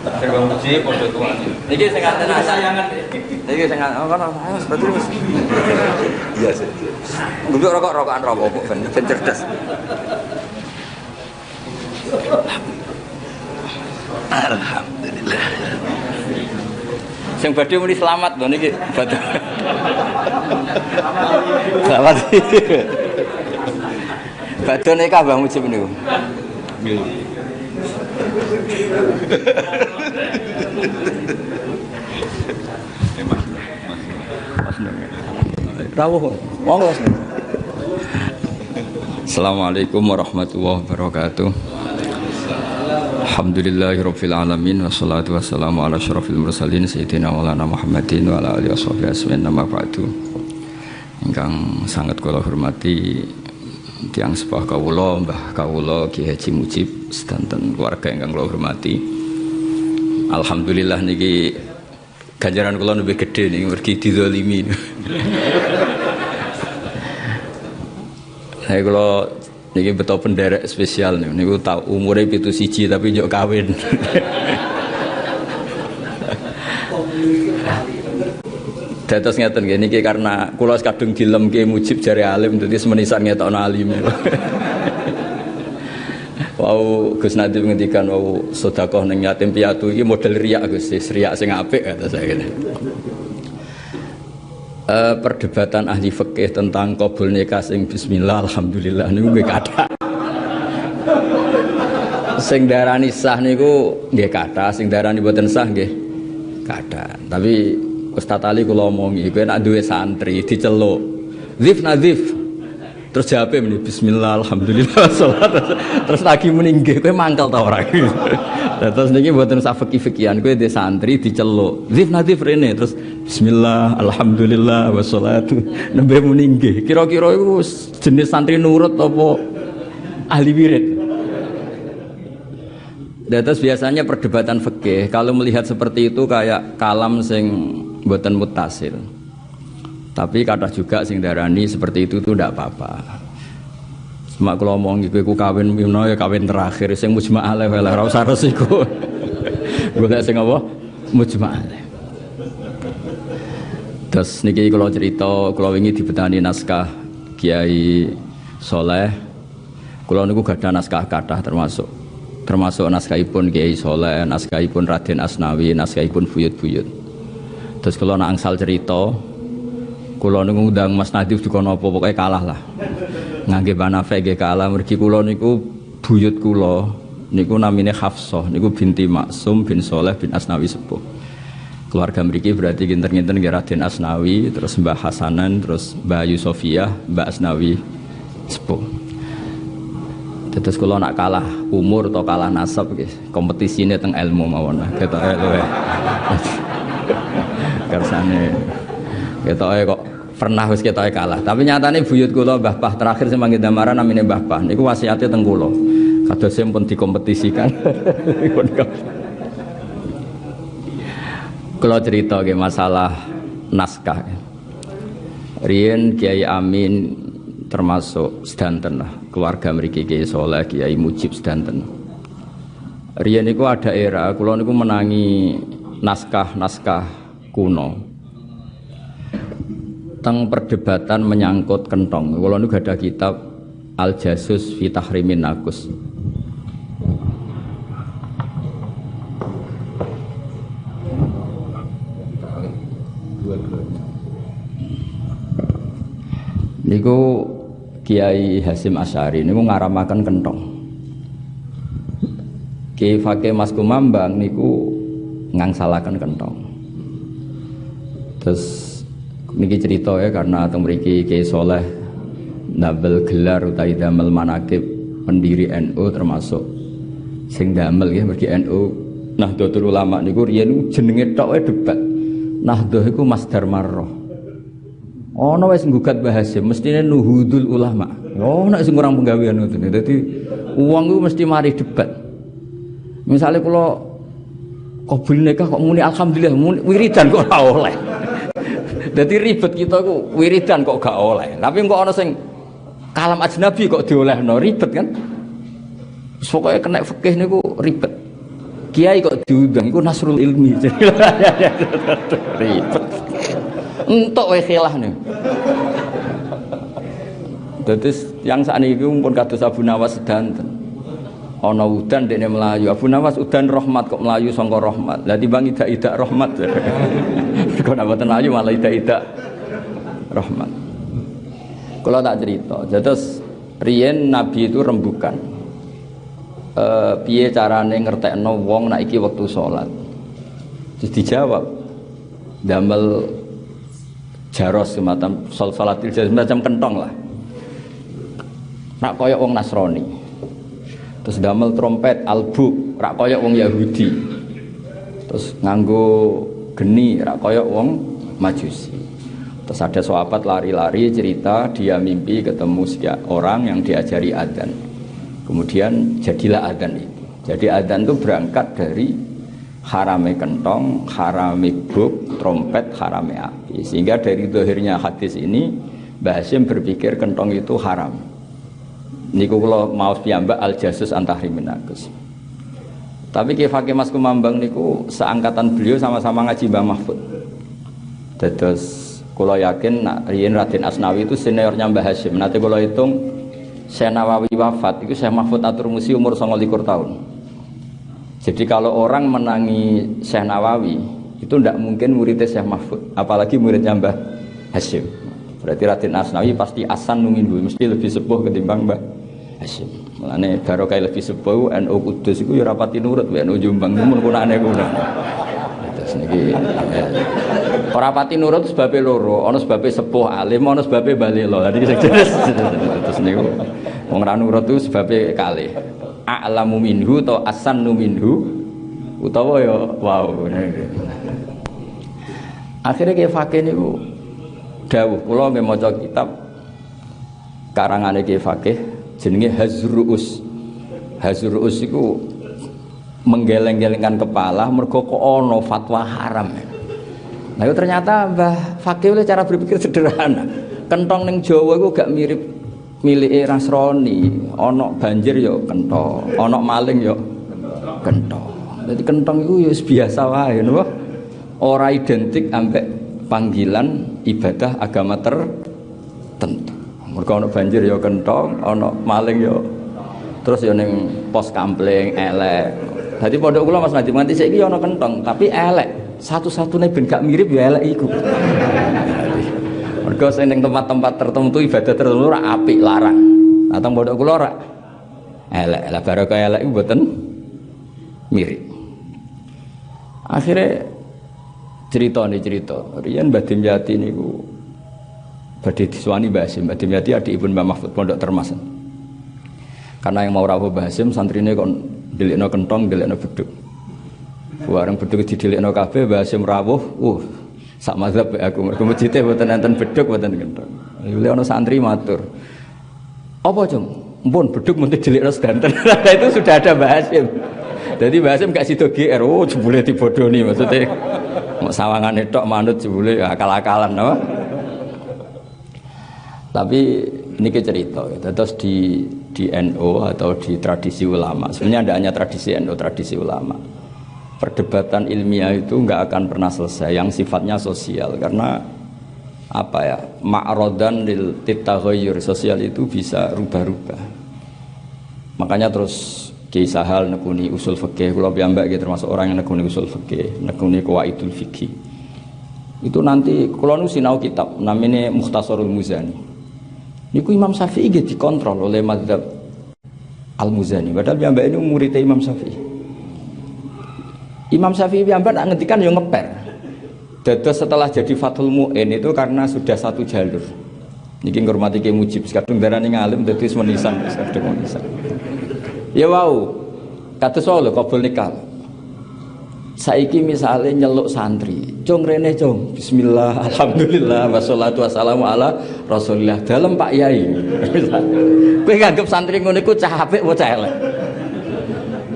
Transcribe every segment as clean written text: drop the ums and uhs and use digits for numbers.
Saya muji podo tuan. Niki sing ngaten sayangan. Niki sing ngono ayo seperti Mas. Iya sih. Mbok rokok-rokokan rokok ben cerdas. Alhamdulillah. Sing badhe muni selamat lho niki. Selamat. Badhe nek Mbah Mujib niku. Nggih. Assalamualaikum warahmatullahi wabarakatuh. Alhamdulillahirabbil alamin wassalatu wassalamu ala asyrofil mursalin sayyidina maulana Muhammadin wa ala alihi washabihi ajmain amma ba'du. Ingkang sangat kula hormati tiyang sepah kawula Mbah kawula Ki Haji Mujib sedanten keluarga ingkang kula hormati. Alhamdulillah niki ganjaran kula lebih gede niki mergi dizalimi. Saya kula niki beto penderek spesial niku tau umure 71 tapi njok kawin. Dados ngeten nggih niki karena kula kadung dilemke Mujib jare alim dadi semenisan ngetokno alim. Wau Gus Nadib ngendikan wau sedekah ning yatim piatu iki model riak Gus, riak sing apik kata saya kene. Perdebatan ahli fikih tentang qabul nikah sing bismillah alhamdulillah niku nggih kathah. Sing darani sah niku nggih kathah, sing darani boten sah nggih kathah. Tapi Ustaz Ali kula omongi kowe nek duwe santri diceluk zif nazif terus jawabe muni bismillah alhamdulillah salat terus lagi muni nggih kowe mangkel ta ora. Terus niki mboten sak fikih-fikihan kowe dhe santri diceluk zif nazif rene terus bismillah alhamdulillah wassalatu nembe muni nggih. Kira-kira iku jenis santri nurut apa ahli wirid? Terus biasanya perdebatan fikih kalau melihat seperti itu kayak kalam sing mboten mutasil. Tapi kata juga sing darani seperti itu tuh ndak apa-apa. Semak kula omong iki kowe kawin mino ya kawin terakhir sing mujma' alaih wae ora usah resiko. Golek sing apa? Mujma' alaih. Terus niki kula cerita, kula wingi dibetani naskah Kiai Soleh. Kula niku gadah naskah kathah termasuk naskahipun Kiai Soleh, naskahipun Raden Asnawi, naskahipun buyut-buyut. Terus kula nak angsal cerita, kula niku ngundang Mas Nadif dikono apa pokoke kalah lah. Ngangge Banafe nggih kalah mergi kula niku buyut kula niku namine Hafsah, niku binti Maksum bin Soleh bin Asnawi sepuh. Keluarga mriki berarti kinten-kinten nggih Raden Asnawi, terus Mbah Hasanan, terus Mbah Yusofiah, Mbah Asnawi sepuh. Terus kula nak kalah umur atau kalah nasab nggih, kompetisine teng ilmu mawon. Ketoke luwe. Kersane ketoke kok pernah wis ketoke kalah. Tapi nyatane buyut kula Mbah Pah terakhir sing manggih damaran namine Mbah Pah niku wasiate teng kula. Kadose pun dikompetisikan. Kula cerita nggih masalah naskah. Riyen Kiai Amin termasuk sedanten lah keluarga mriki Kiai Soleh, Kiai Mujib sedanten. Riyen niku ada era kula niku menangi naskah-naskah kuno teng perdebatan menyangkut kentong. Kula niku ada kitab Al-Jasus fi Tahrimin Nakus. Niku Kiai Hasim Asy'ari niku ngaramaken kentong. Kiai Fakih Mas Kumambang niku ngangsalaken kentong. Terus niki cerita ya karena teng mriki Kiai Soleh ndamel gelar utawi damel manaqib pendiri NU termasuk sing damel ya mriki NU Nahdlatul Ulama niku riyen jenenge tok debat. Nahdlah iku masdar marrah. Ana wis nggugat Mbah Hasim mestine nuhudul ulama. Oh nek sing kurang penggawean ngoten. Dadi wong iku mesti mari debat. Misale kula qabul nikah kok muni alhamdulillah wiridan kok ora oleh. Dadi ribet kita ku wiridan kok gak oleh. Tapi kok ana sing kalam ajnabi kok diolehno ribet kan? Pokoknya kena fikih niku ribet. Kiai kok diundang iku Nasrul Ilmi. Ribet. Entuk wae khilaf niku. Dadi yang sakniki pun kados Abu Nawas sedanten. Ana udan dekne melayu. Abu Nawas udan rahmat kok melayu sangka rahmat. Lah timbang idak-idak rahmat. Kok nek mboten melayu malah idak-idak rahmat. Kula tak cerita. Terus riyen Nabi itu rembukan. Piye carane ngertekno wong nek iki wektu salat. Terus dijawab damel jaros semacam salatil semacam kentong lah. Rak kaya wong Nasrani. Terus damel trompet albu rak kaya wong Yahudi. Terus nganggo geni rak kaya wong Majusi. Terus ada sahabat lari-lari cerita dia mimpi ketemu orang yang diajari adzan. Kemudian jadilah adzan itu. Jadi adzan itu berangkat dari harame kentong, harame buk, trompet, harame api. Sehingga dari dohirnya hadis ini Mbah Hasyim berpikir kentong itu haram. Niku kula maos piyambak al-jasus antahriminakus. Tapi Ki Fakih Mas Kumambang niku seangkatan beliau sama-sama ngaji Mbah Mahfud. Dados kula yakin riyen Raden Asnawi itu seniornya Mbah Hasyim. Nanti kula hitung Syekh Nawawi wafat itu Syekh Mahfud Atur Musi umur 29 tahun. Jadi kalau orang menangi Syekh Nawawi itu tidak mungkin muridnya Syekh Mahfud, apalagi muridnya Mbah Hasyim. Berarti Raden Asnawi pasti asan numinhu, mesti lebih sepuh ketimbang Mbah Hasyim. Mulane barokah lebih sepuh NU Kudus iku ya rapati nurut NU Jombang mun kunane kuno. Terus niki ora pati nurut sebabe loro, ana sebabe sepuh alim, ana sebabe balelo. Dadi terus niku wong ra nurut itu sebabe kalih. A'lamu minhu atau asannu minhu utawa ya wow. Akhirnya Ki Fakih niku dawuh kula nggih maca kitab karangane Ki Fakih jenenge Hazruus. Hazruus iku menggeleng-gelengkan kepala mergo kok ana fatwa haram. Nah itu ternyata Mbah Fakih oleh cara berpikir sederhana. Kentong ning Jawa iku gak mirip milike Nasrani. Ana banjir ya kentong, ana maling ya kentong. Jadi kentong iku ya biasa wae napa? Ora identik ambek panggilan ibadah agama tertentu. Mergo ana banjir ya kentong, ana maling ya terus ya ning pos kampling elek. Dadi pondok kula Mas Nadiem nganti saiki ana kentong, tapi elek. Satu-satunya ben gak mirip ya elek iku. Mergo sing ning tempat-tempat tertentu ibadah tertentu ora apik larang. Atau pondok kula ora elek. Lah barokah elek iku mboten mirip. Akhirnya cerita riyen Mbah Dimyati niku badhe diswani Mbah Hasyim. Mbah Dimyati adikipun Mbah Mahfud Pondok Termas. Karena yang mau rawuh Mbah Hasyim santrine kon delikno kentong, delikno beduk. Bareng beduk didelikno kabeh Mbah Hasyim rawuh, sak mazhab aku mergo masjid mboten enten beduk mboten kentong. Lha ana santri matur. Apa, Cung? Mpun beduk mesti delikno sedanten. Itu sudah ada Mbah Hasyim. Jadi Mbah Hasyim gak sida GR, jebule dibodoni maksudnya. Mau sawangane tok manut jebule akal-akalan apa? Tapi niki cerita gitu. Terus di NU atau di tradisi ulama. Sebenarnya tidak hanya tradisi NU, tradisi ulama. Perdebatan ilmiah itu nggak akan pernah selesai yang sifatnya sosial karena apa ya? Ma'rodan lil titaghayyur sosial itu bisa rubah-rubah. Makanya terus Ki Sahal nekuni usul fikih, kula piyambak gitu termasuk orang yang nekuni usul fikih, nekuni qawaidul fikih. Itu nanti kula nu sinau kitab namanya Mukhtasarul Muzani. Niku Imam Syafi'i nggih dikontrol oleh mazhab Al-Muzani. Padahal piyambak ini murid Imam Syafi'i. Imam Syafi'i piyambak nak ngendikan yo ngeper. Dados setelah jadi Fathul Mu'in itu karena sudah satu jalur. Niki ngurmati Ki Mujib, kadung darani ngalim dadi menisan, kadung menisan. Ya wow, kata soal kabul nikah. Saiki misalnya nyeluk santri, Cung rene Cung, Bismillah, Alhamdulillah, wassalatu wassalamu ala Rasulillah. Dalam Pak Yai. Kowe nganggep santri ngono iku cah apik apa cah elek?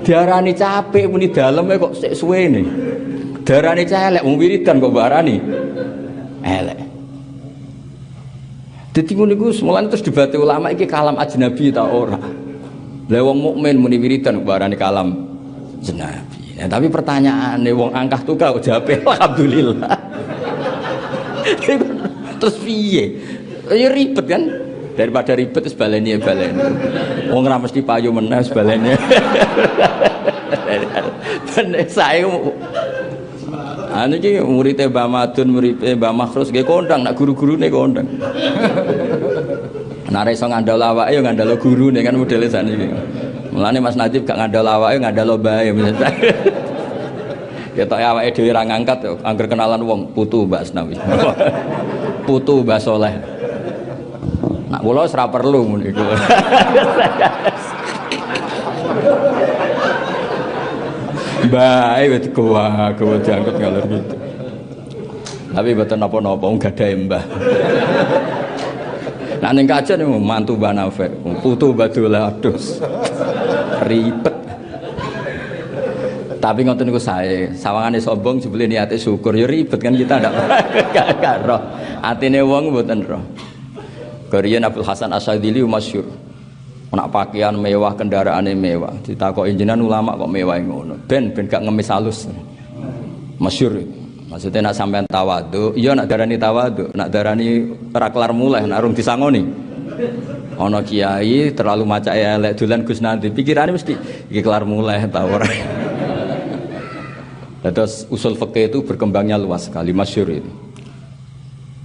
Diarani cah apik muni daleme kok sik suwene. Diarani cah elek wong wiridan kok barani elek. Dadi ngono iku semulane terus dibate ulama iki kalam ajnabi ta ora. Lah wong mukmin muni wiridan barani kalam jenabi. Nah, tapi pertanyaane wong angkah tukar jawabe alhamdulillah. Terus piye? Ya ribet kan? Daripada ribet terus baleni ya baleni. Wong ora mesti payu meneh wis baleni. Ben saya ane iki muridé Mbah Madun, muridé Mbah Makhrus nggih kondang nak guru-gurune kondang. Nek iso ngandel awake ya ngandel gurune kan modele sakniki. Mulane Mas Najib gak ngandel awake ngandel bae. Ya tok awake dhewe ra ngangkat yo angger kenalan wong putu Mbak Asnawi. Putu Mbah Soleh. Nak kula wis ra perlu ngono iku. Bae wis gowa diangkut ngalor gitu. Tapi mboten napa-napa wong gadahe Mbah. Nah ning kajen mantu Mbah Nafek, putu Badul adus. Ribet. Tapi ngoten niku sae, sawangane sombong jebule niate syukur ya ribet kan kita ndak roh. Atine wong mboten roh. Kariyen Abdul Hasan Asyadzili masyhur. Nak pakaian mewah, kendaraane mewah. Ditakoki jenengan ulama kok mewah ngono. Ben gak ngemis halus. Masyhur. Maksudnya nak sampean tawadhu, iya nak darani tawadhu, nak darani ora kelar mulai, nak rung disangoni. Ana kiai terlalu macake elek dolan Gus Nanti, pikirane mesti iki kelar mulai ta ora. Terus usul fikih itu berkembangnya luas sekali, masyhur itu.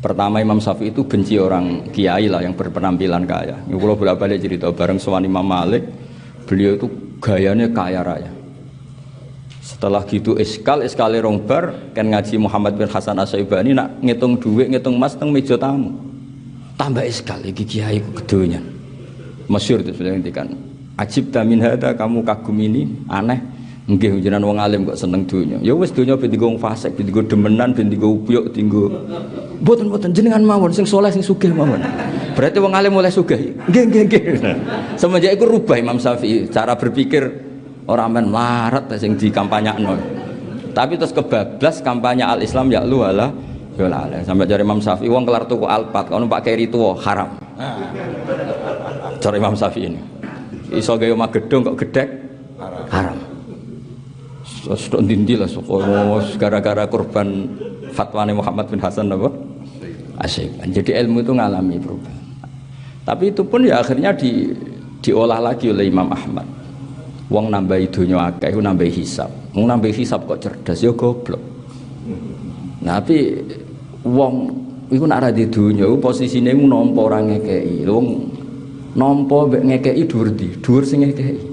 Pertama Imam Syafi'i itu benci orang kiai lah yang berpenampilan kaya. Ini kalau bolak-balik cerita bareng sowan Imam Malik, beliau itu gayanya kaya raya. Setelah gitu iskale rongbar kan ngaji Muhammad bin Hasan Asy-Syaibani nak ngitung duit, ngitung emas teng meja tamu. Tambah iskal iki kiai ku gedonyan. Masyhur itu sudah ngendikan. Ajib ta min hada, kamu kagum ini aneh. Nggih jenengan wong alim kok seneng donya. Ya wis donya ben digo wong fasik, ben digo demenan, ben digo upyuk, digo mboten jenengan mawon sing saleh sing sugih mawon. Berarti wong alim oleh sugih. Nggih. Semenjak iku rubah Imam Syafi'i cara berpikir ora men melarat sing dikampanyakno. Tapi terus kebablas kampanye al-Islam ya lu ala sampai dari Imam Syafi'i wong kelar tuku Alphard kalau numpak keri tuwa haram. Cara Imam Syafi'i ini. Iso gawe omah gedung kok gedhek haram. Sudah dindi lah gara-gara korban fatwane Muhammad bin Hasan apa? Asyik. Jadi ilmu itu ngalami perubahan. Tapi itu pun ya akhirnya diolah lagi oleh Imam Ahmad. Wong nambahi donya akeh iku nambahi hisab. Wong nambahi hisab kok cerdas ya goblok. Nah, tapi wong iku nek ora di donya posisine mu nampa ora ngekeki. Wong nampa mbek ngekeki dhuwur ndi? Dhuwur sing ngekeki.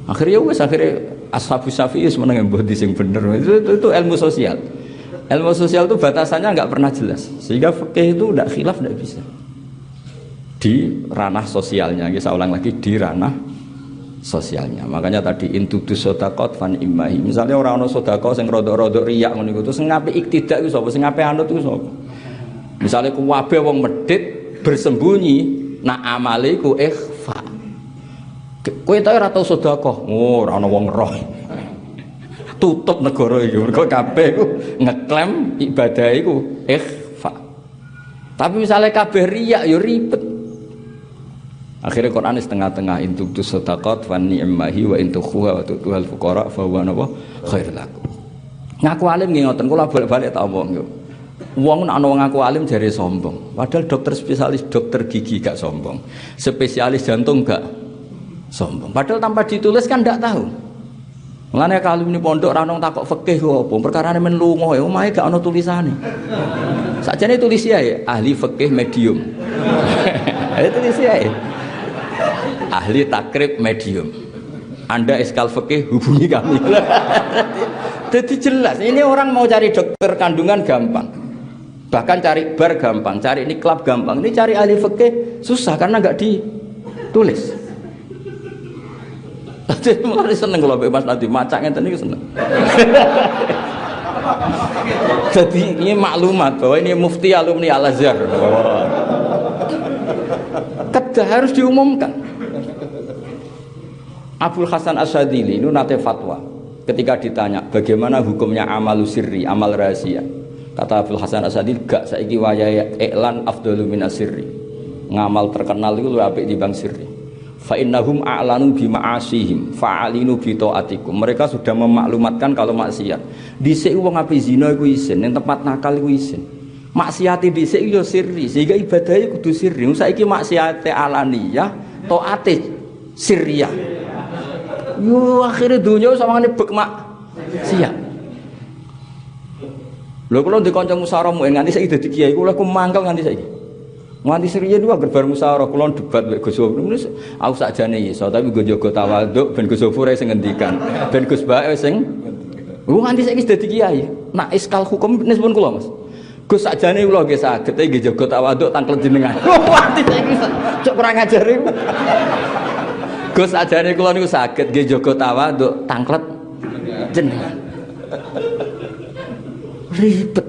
Akhirnya Ashabus Syafi'i semeneng mbah di sing bener. Itu ilmu sosial. Ilmu sosial itu batasannya enggak pernah jelas. Sehingga fikih itu enggak khilaf, enggak bisa. Di ranah sosialnya, saya ulang lagi di ranah sosialnya. Makanya tadi intudu sodakot fan imahi. Misalnya orang ono sodako sing rodok-rodok riak ngono iku, sing ngape iktidak iku sapa? Sing ngape anut iku sapa? Misalnya kuwabe wong medhit bersembunyi, nak amale iku ikhfa. Kowe ta ora tau sedekah. Oh, ora ana wong roh. Tutup negara iki. Mergo kabeh iku ngeklaim ibadah iku ikhfa. Tapi misalnya kabeh riya ya ribet. Akhirnya Quran setengah-tengah intuqtus sadaqat fa ni'mahi wa intukhuha wa tu'tuhal fuqara fa huwa khairul lakum. Ngaku alim nggih ngoten kula bolak-balik tak omong yo. Wong nek ana wong ngaku alim jare sombong. Padahal dokter spesialis dokter gigi gak sombong. Spesialis jantung gak sombong. Padahal tanpa ditulis kan ndak tahu. Mulane kalau ini pondok ra ono takok fikih kok apa? Perkarane men lunga ya omahe gak ono tulisane. Sakjane tulis ya ahli fikih medium. Ada tulis ya. Ahli takrib medium. Anda iskal fikih hubungi kami. Jadi jelas ini orang mau cari dokter kandungan gampang. Bahkan cari bar gampang, cari niklab gampang. Ini cari ahli fikih susah karena enggak ditulis. Jadi mulai seneng kalau bebas nanti macaknya tadi seneng. Jadi ini maklumat bahwa ini mufti alumni Al-Azhar. Kedah harus diumumkan. Abdul Hasan Asyadzili itu nate fatwa ketika ditanya bagaimana hukumnya amalu sirri, amal rahasia. Kata Abdul Hasan Asyadzili gak saiki wayahe iklan afdalu minas sirri. Ngamal terkenal itu lebih apik dibanding sirri. Fa innahum a'lanu bima'asihim fa'alinu bi taatikum. Mereka sudah memaklumatkan kalau maksiat. Dhisik wong ape zina iku isin, ning tempat nakal iku isin. Maksiate dhisik yo sirri, sehingga ibadahe kudu sirri. Saiki maksiate alaniyah, taate sirriyah. Yo akhire donya sawangane bek maksiat. Lho kula ndek kanca musyawarah nganti saiki dadi kiai kula ku mangkel nganti saiki. Nganti serius niku agar bar musyawarah kula debat mek Gus Sofur. Aku sakjane iso tapi nggo jaga tawaduk ben Gus Sofur sing ngendikan. Ben Gus Bae sing nganti saiki dadi kiai. Nak iskal hukum nispun kula Mas. Gus sakjane kula nggih saged nggih jaga tawaduk tanglet jenengan. Nganti saiki cok kurang ajar iku. Gus sakjane kula niku saged nggih jaga tawaduk tanglet jenengan. Ribet.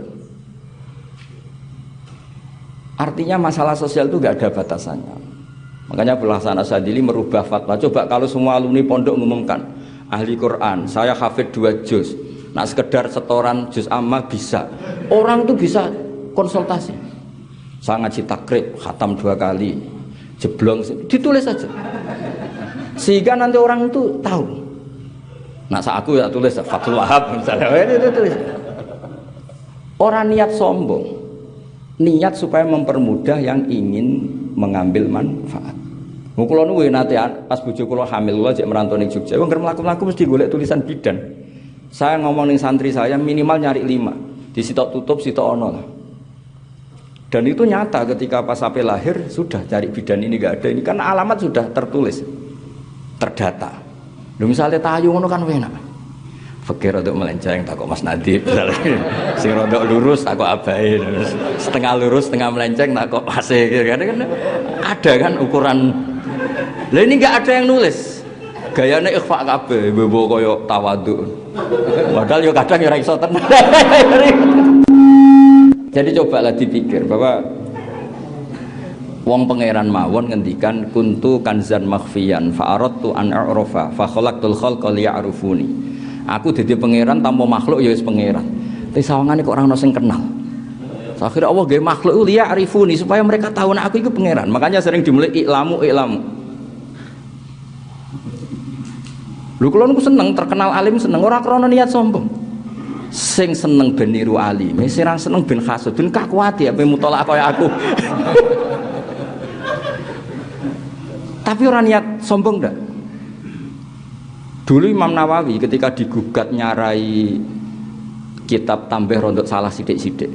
Artinya masalah sosial itu gak ada batasannya. Makanya Abdul Hasan Asadili merubah fatwa. Coba kalau semua alumni pondok mengumumkan ahli Quran, saya hafid 2 juz. Nah sekedar setoran juz amma bisa. Orang itu bisa konsultasi. Saya ngaji takrib, khatam 2 kali, jeblong, ditulis saja. Sehingga nanti orang itu tahu. Nah aku ya tulis Fathul Wahab misalnya, itu tulis. Orang niat sombong. Niat supaya mempermudah yang ingin mengambil manfaat. Kula nuwe nate pas bojo kula hamil kula jek merantau ning Jogja. Wong mlaku-mlaku mesti golek tulisan bidan. Saya ngomong ning santri saya minimal nyari 5. Di sitok tutup sitok ono lah. Dan itu nyata ketika pas sampai lahir sudah cari bidan ini enggak ada. Ini kan alamat sudah tertulis. Terdata. Lho misalnya tayu ngono kan enak. Fakir untuk melenceng takut Mas Nadib sing rodok lurus takut abai setengah lurus setengah melenceng takut pasir kan ada kan ukuran. Lah ini enggak ada yang nulis gayane ikhfa kabeh bebo koyo tawadhu padahal yo kadang ora iso tenan. Jadi cobalah dipikir bahwa wong pangeran mawon ngendikan kuntu kanzan makhfiyan fa aradtu an a'rafa fa khalaqtul khalqa liya'rufuni. Aku dadi pangeran tanpa makhluk ya wis pangeran. Tapi sawangane kok ora ono sing kenal. Akhirnya Allah gawe makhluk liya arifuni supaya mereka tahu nek aku iku pangeran. Makanya sering dimulai iklamu. Lho kula niku seneng terkenal alim seneng ora krana niat sombong. Sing seneng ben niru alim, sing seneng ben hasud, ben kakuati ape mutolak kaya aku. Tapi ora niat sombong ndak. Dulu Imam Nawawi ketika digugat nyarai kitab tambah rontok salah sidik-sidik.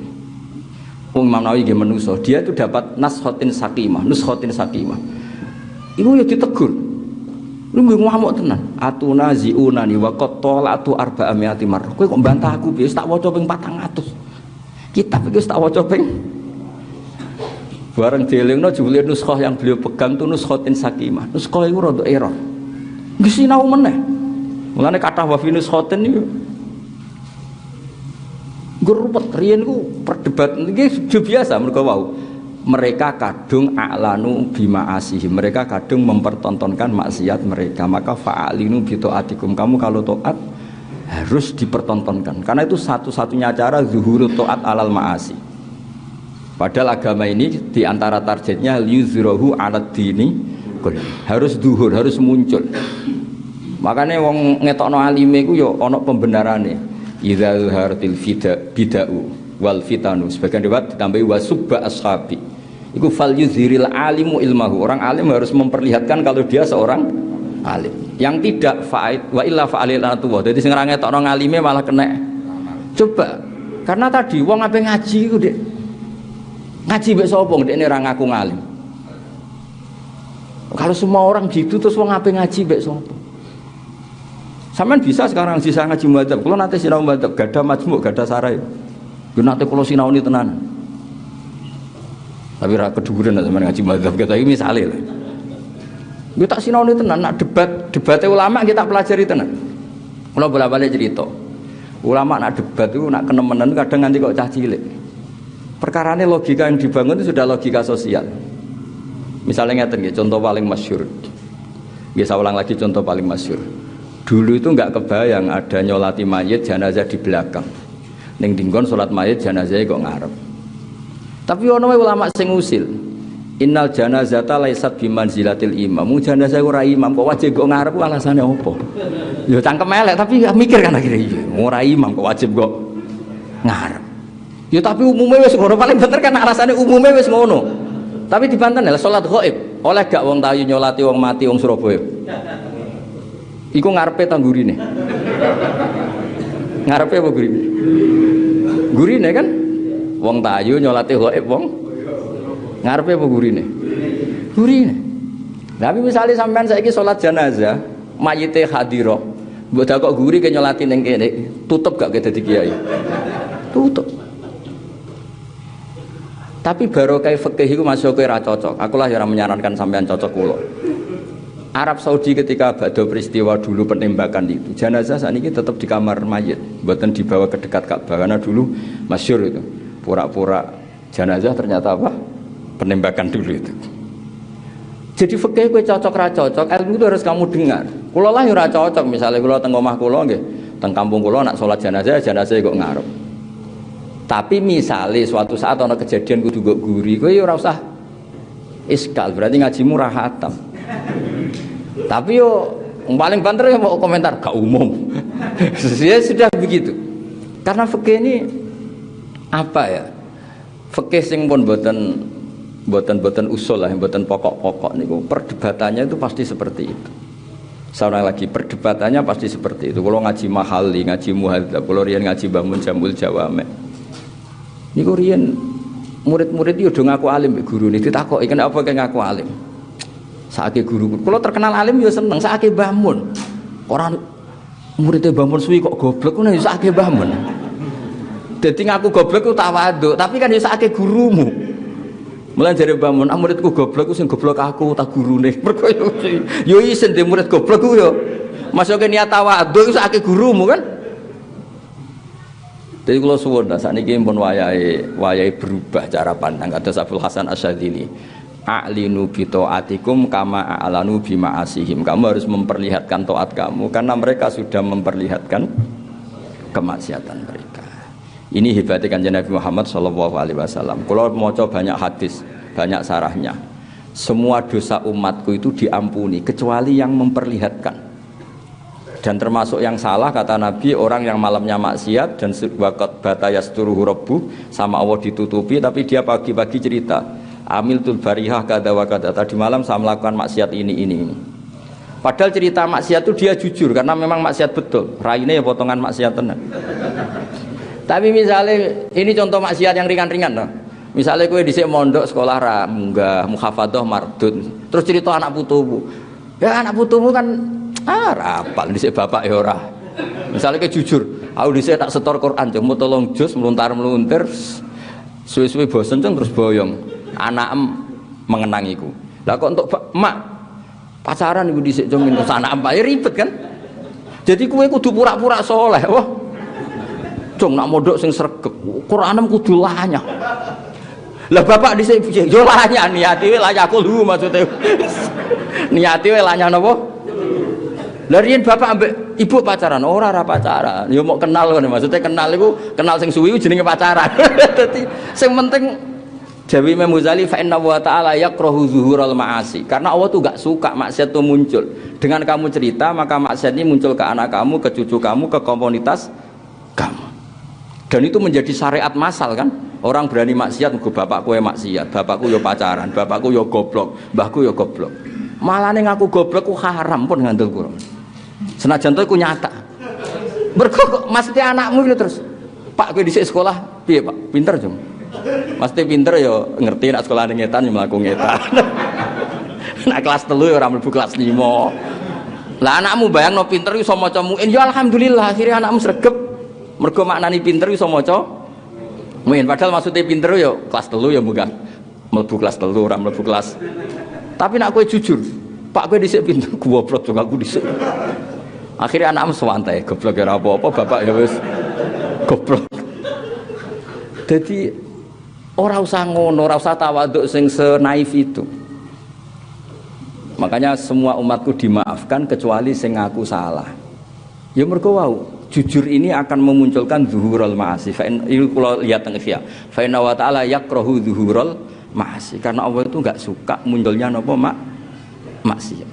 Imam Nawawi nggih menuso, dia itu dapat nuskhatin sakimah. Iku ya ditegur. Lu ngamuk tenan. Atuna ziunani wa qad talatu arba'amiati marrah. Kowe kok bantah aku piye? Tak waca ping 400. Kitab iki tak waca ping bareng dielingno jebule nuskhah yang beliau pegang itu nuskhatin sakimah. Nuskhah iku rontok error. Nggih sinau meneh. Mulane kathah wa finus khoten niku ngrupet riyen ku perdebat niki biasa mergo wau. Mereka kadung a'lanu bima asih. Mereka kadung mempertontonkan maksiat mereka. Maka fa'alinu bi taatikum. Kamu kalau taat harus dipertontonkan. Karena itu satu-satunya cara zuhurut taat alal ma'asi. Padahal agama ini diantara targetnya liyuzhirahu 'alad dini harus zuhur, harus muncul. Makanya wong ngetokno alime ku yo ana pembenarane. Idza zuharatil bid'u wal fitanu. Sebagian riwayat ditambahi wasubba ashabi. Iku fal yuzhiril alimu ilmahu. Orang alim harus memperlihatkan kalau dia seorang alim. Yang tidak fa'id wa illa fa'alil anatuwa. Jadi sing ora ngetokno alime malah kena. Coba. Karena tadi wong ape ngaji iku Dik. Ngaji mbek sapa ndekne ora ngaku ngalim. Kalau semua orang gitu terus wong ape ngaji mbek sapa? Sampeyan bisa sekarang sisa ngaji madzhab. Kalau nanti sinau madzhab gak ada majmuk, gak ada sarai. Yo nanti kalau sinau ini tenan. Tapi ra keduguran sampeyan ngaji madzhab kita iki misale lho. Yo tak sinau ini tenan, nak debat ulama kita pelajari tenan. Kalau bolak-balik cerita. Ulama nak debat itu nak kenemenan kadang nganti kok cah cilik. Perkarane logika yang dibangun itu sudah logika sosial. Misalnya ngeten nggih, contoh paling masyhur. Nggih saya ulang lagi contoh paling masyhur. Dulu itu enggak kebayang ada nyolati mayit jenazah di belakang. Ning dinggon salat mayit jenazahnya kok ngarep. Tapi ono ulama sing usil. Innal janazata laisat bimanzilatil imam. Mu janazah ora imam kok wajib kok ngarep alasane opo? Ya cangkem elek tapi mikir kan akhirnya iya, ora imam kok wajib kok ngarep. Ya tapi umumnya wis ngono, paling bener kan alasannya umumnya wis ngono. Tapi dibanten lah salat ghaib. Oleh gak wong tayu nyolati wong mati wong Surabaya? Iku ngarepe ta gurine? Ngarepe apa gurine? Gurine kan wong tayu nyolati ghaib wong ngarepe apa gurine? Gurine. Tapi misalnya sampean saiki salat jenazah, mayite hadira, mbok kok guri ke nyolati ning kene, tutup gak ke dadi kiai? Tutup. Tapi barokah fikih iku masuk ora cocok. Aku lah ora menyarankan sampean cocok kula. Arab Saudi ketika badhe peristiwa dulu penembakan itu, jenazah sakniki tetap di kamar mayit, mboten dibawa ke dekat Ka'bah karena dulu masyhur itu. Pura-pura jenazah ternyata apa? Penembakan dulu itu. Jadi fikih kowe cocok ra cocok, ilmu itu harus kamu dengar. Kula lah ora cocok, misalnya kula teng omah kula nggih, teng kampung kula nak salat jenazah kok ngarep. Tapi misalnya suatu saat ana kejadian kudu nggo guri, kowe ya ora usah iskal, berarti ngajimu ra khatam. Tapi yo paling banter ya mau komentar gak umum. Ya sudah begitu. Karena fikih ini apa ya? Fikih sing pun boten usul lah, boten pokok-pokok niku perdebatannya itu pasti seperti itu. Seorang lagi perdebatannya pasti seperti itu. Kalau ngaji mahali, ngaji muhadzab, kalau riyen ngaji Mbah Mun Jamul Jawame. Niku riyen murid-murid iki udah ngaku alim mbek gurune ditakoki kenapa kok ngaku alim. Saiki guru, kalau terkenal alim ya seneng, saiki Mbah Mun. Orang muridnya Mbah Mun suwi kok goblok ngono ya saiki Mbah Mun. Dadi ngaku goblok ku tawadhu, tapi kan ya saiki gurumu. Mulane jare Mbah Mun, muridku goblok ku sing goblok aku ta gurune. Mergo yo isin de murid goblok ku yo. Masuke niat tawadhu ku saiki gurumu kan. Jadi kalau suwun sakniki pun wayahe berubah cara pandang kados Abdul Hasan Asyadzili. A'linu bi taatikum kama a'lanu bi ma'asihim. Kamu harus memperlihatkan taat kamu karena mereka sudah memperlihatkan kemaksiatan mereka. Ini hebatnya Kanjeng Nabi Muhammad sallallahu alaihi wasallam. Kalau maca banyak hadis, banyak sarahnya. Semua dosa umatku itu diampuni kecuali yang memperlihatkan. Dan termasuk yang salah kata Nabi orang yang malamnya maksiat dan waqat batayasturuhu rabbuh sama Allah ditutupi tapi dia pagi-pagi cerita amiltul barihah kada wa kada tadi malam saya melakukan maksiat ini. Padahal cerita maksiat itu dia jujur karena memang maksiat betul. Raine ya potongan maksiat tenan. Tapi misalnya ini contoh maksiat yang ringan-ringan loh. Misalnya kowe dhisik mondok sekolah ra munggah muhafadzah mardud terus cerita anak putumu. Ya anak putumu kan rapal dhisik bapak ya ora. Misalnya ke jujur, aku dhisik tak setor Quran cuma tolong jus meluntar-meluntir suwe-suwe bosen terus boyong. Anak mengenangiku. Lah kok untuk mak pacaran iku dhisik cung terus anak ya ribet kan? Jadi kowe kudu pura-pura soleh. Wah. Cung nak mondok sing sregep, Quranem kudu lanyah. Lah bapak dhisik yo lanyah niati wae layakul maksude. Niati wae lanyah napa? Lah riyen bapak ambek ibu pacaran, ora pacaran. Ya mau kenal kan maksudnya kenal iku kenal sing suwi jenenge pacaran. Dadi sing penting Jawi Imam Ghazali fa inna wa ta'ala yakrahu zuhural ma'asi. Karena Allah tuh gak suka maksiat itu muncul. Dengan kamu cerita maka maksiat ini muncul ke anak kamu, ke cucu kamu, ke komunitas kamu. Dan itu menjadi syariat massal kan. Orang berani maksiat nggo bapakku ya maksiat, bapakku ya pacaran, bapakku ya goblok, mbahku ya goblok. Malane ngaku goblok ku haram pun ngandel Quran. Senajan to iku nyata. Mergo kok mesti anakmu iki terus. Pak kowe dhisik sekolah piye, Pak? Pinter, Jung. Mesti pinter ya ngerti nak sekolah ngetan ya mlaku ngetan. Nak kelas 3 ya ora mlebu kelas 5. Lah anakmu bayangno pinter iso maca muin ya alhamdulillah akhirnya anakmu sregep. Mergo maknani pinter iso maca muin padahal maksudnya pinter ya kelas 3 ya munggah mlebu kelas 3 ora mlebu kelas. Tapi nak kowe jujur, Pak kowe dhisik pinter goblok juga aku dhisik. Akhirnya anakmu sewantai goblok ya ora apa-apa bapak ya wis goblok. Jadi ora usah ngono, ora usah tawaduk sing senaif itu. Makanya semua umatku dimaafkan kecuali sing ngaku salah. Ya mergo wau, jujur ini akan memunculkan zuhurul ma'asi. Fa in kula lihat teng Ihya. Fa inna wa ta'ala yakrahu zuhurul maksiat. Karena Allah itu enggak suka munculnya napa maksiat.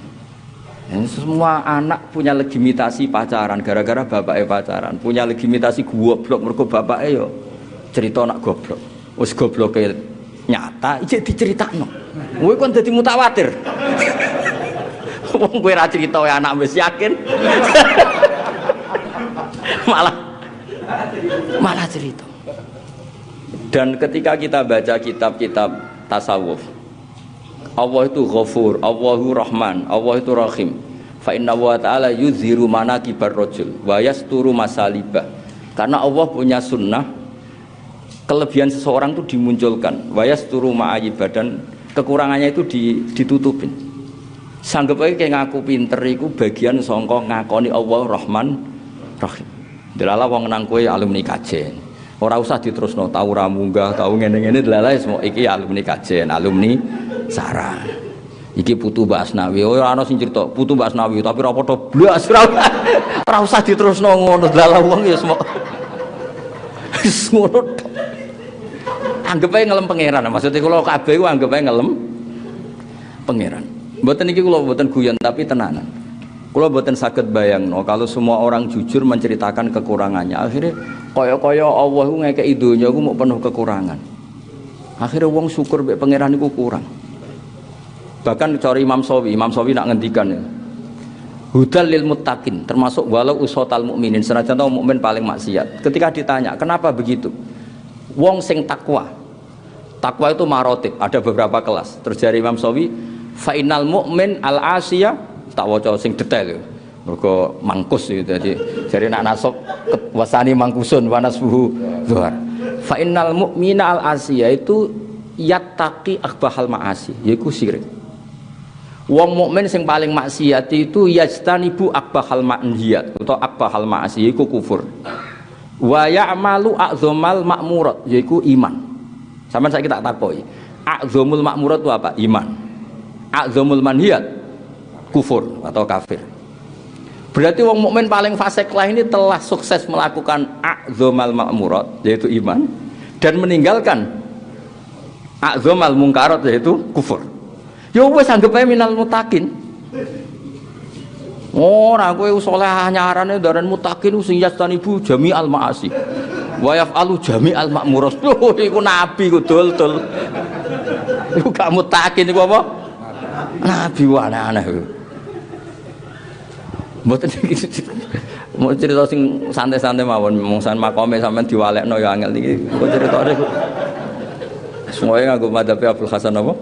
Semua anak punya legitimasi pacaran gara-gara bapaknya pacaran, punya legitimasi goblok mergo bapaknya yo cerita anak goblok. Wis gobloke nyata iki diceritakno. Kowe kon dadi mutawatir. Wong kowe ra crita wae anak wis yakin. malah cerita. Dan ketika kita baca kitab-kitab tasawuf, Allah itu Ghafur, Allahu Rahman, Allah itu Rahim. Fa inna wa ta'ala yuzhiru manaqibar rajul wa yasturu masalibah. Karena Allah punya sunnah kelebihan seseorang itu dimunculkan, wa yasturu ma'ayibah, dan kekurangannya itu ditutupin. Sanggep ae kayak ngaku pinter iku bagian sangka ngakoni Allah Rahman Rahim. Delala wong nang kowe alumni kajen. Ora usah diterusno tau ra munggah, tau ngene-ngene delala semua iki alumni kajen, alumni sarang. Iki putu Mbak Asnawi. Ora ana sing crita putu Mbak Asnawi tapi ora padha blas ora usah diterusno ngono delala wong ya semua. Wis ngono. Anggap ae ngelem pangeran. Maksudnya kula kabeh ku anggap ae ngelem pangeran. Mboten iki kula mboten guyon tapi tenanan. Kula mboten saged bayangno kalau semua orang jujur menceritakan kekurangannya. Akhirnya kaya-kaya Allah ku ngekeki donya ku mau penuh kekurangan. Akhirnya wong syukur mbek pangeran iku kurang. Bahkan cara Imam Sawi nak ngendikan ya. Hudal lil muttaqin, termasuk walau usotal mukminin, senajan tau mukmin paling maksiat. Ketika ditanya, "Kenapa begitu?" Wong sing takwa. Takwa itu marotib, ada beberapa kelas. Terus dari Imam Sawi, "Fainal mu'min al-asiyah", tak waca sing detail. Mergo mangkus gitu. Jadi nak nasab wasani mangkusun wa nasbuhu zuhar. Fainal mu'mina al-asiyah itu yattaqi akbahal ma'asi, yaiku syirik. Wong mukmin sing paling maksiat itu yajtanibu akbahal ma'nhiyat atau akbahal ma'asi, yaiku kufur. Wa ya'malu a'dzamal ma'murat, yaiku iman. Sampeyan saiki tak takoki. A'dzamul ma'murat itu apa? Iman. A'dzamul manhiyat kufur atau kafir. Berarti wong mukmin paling fasik lah ini telah sukses melakukan a'dzamal ma'murat yaitu iman dan meninggalkan a'dzamal mungkarat yaitu kufur. Ya wis anggap ae minal mutakin. Ora kowe saleh anyarane ndaran mutakin sing yastanibu jami'al ma'asi. Wa yaf'alu jami'al ma'murat. Lho iku nabi ku dul-dul. Iku gak mutakin iku apa? Nabi aneh-aneh. Mboten iki. Mau cerita sing santai-santai mawon, mongsan makome sampean diwalekno ya angel niki. Kok ceritane semuanya nganggo madhab Abdul Hasan apa?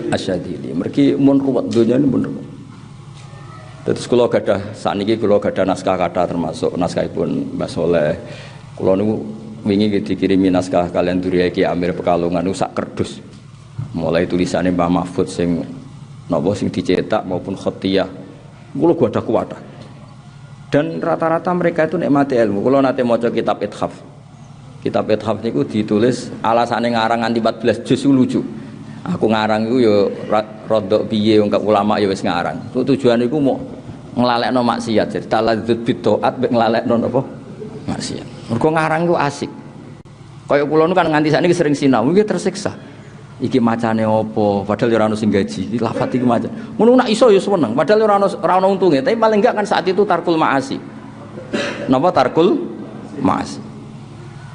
Asyadili. Mergi mun kuat dunya ini bener. Terus kula gadah sakniki kula gadah naskah kathah termasuk naskahipun Mbah Soleh. Kula niku wingi dikirimi naskah kalian Duriya Ki Amir Pekalongan niku sak kerdus. Mulai tulisannya Mbah Mahfud sing napa sing dicetak maupun khatiyah. Kula gadah kuwatah. Dan rata-rata mereka itu nikmati ilmu. Kula nate maca kitab Ithaf. Kitab Ithaf niku ditulis alasane ngarang nganti 14 juz lucu. Aku ngarang iku ya rodok piye wong ulama ya wis ngarang. Tujuan iku mau nglalekno maksiat. Jadi taladzud bidoat mek nglalekno napa? Maksiat. Mergo ngarang iku asik. Kaya kula nu kan nganti sakniki sering sinau, iki tersiksa. Iki macane apa? Padahal ora ono sing gaji. Iki lafat iki maca. Ngono nak iso ya seneng. Padahal ora ono untunge, tapi paling enggak kan saat itu tarkul maasi. Napa tarkul maasi?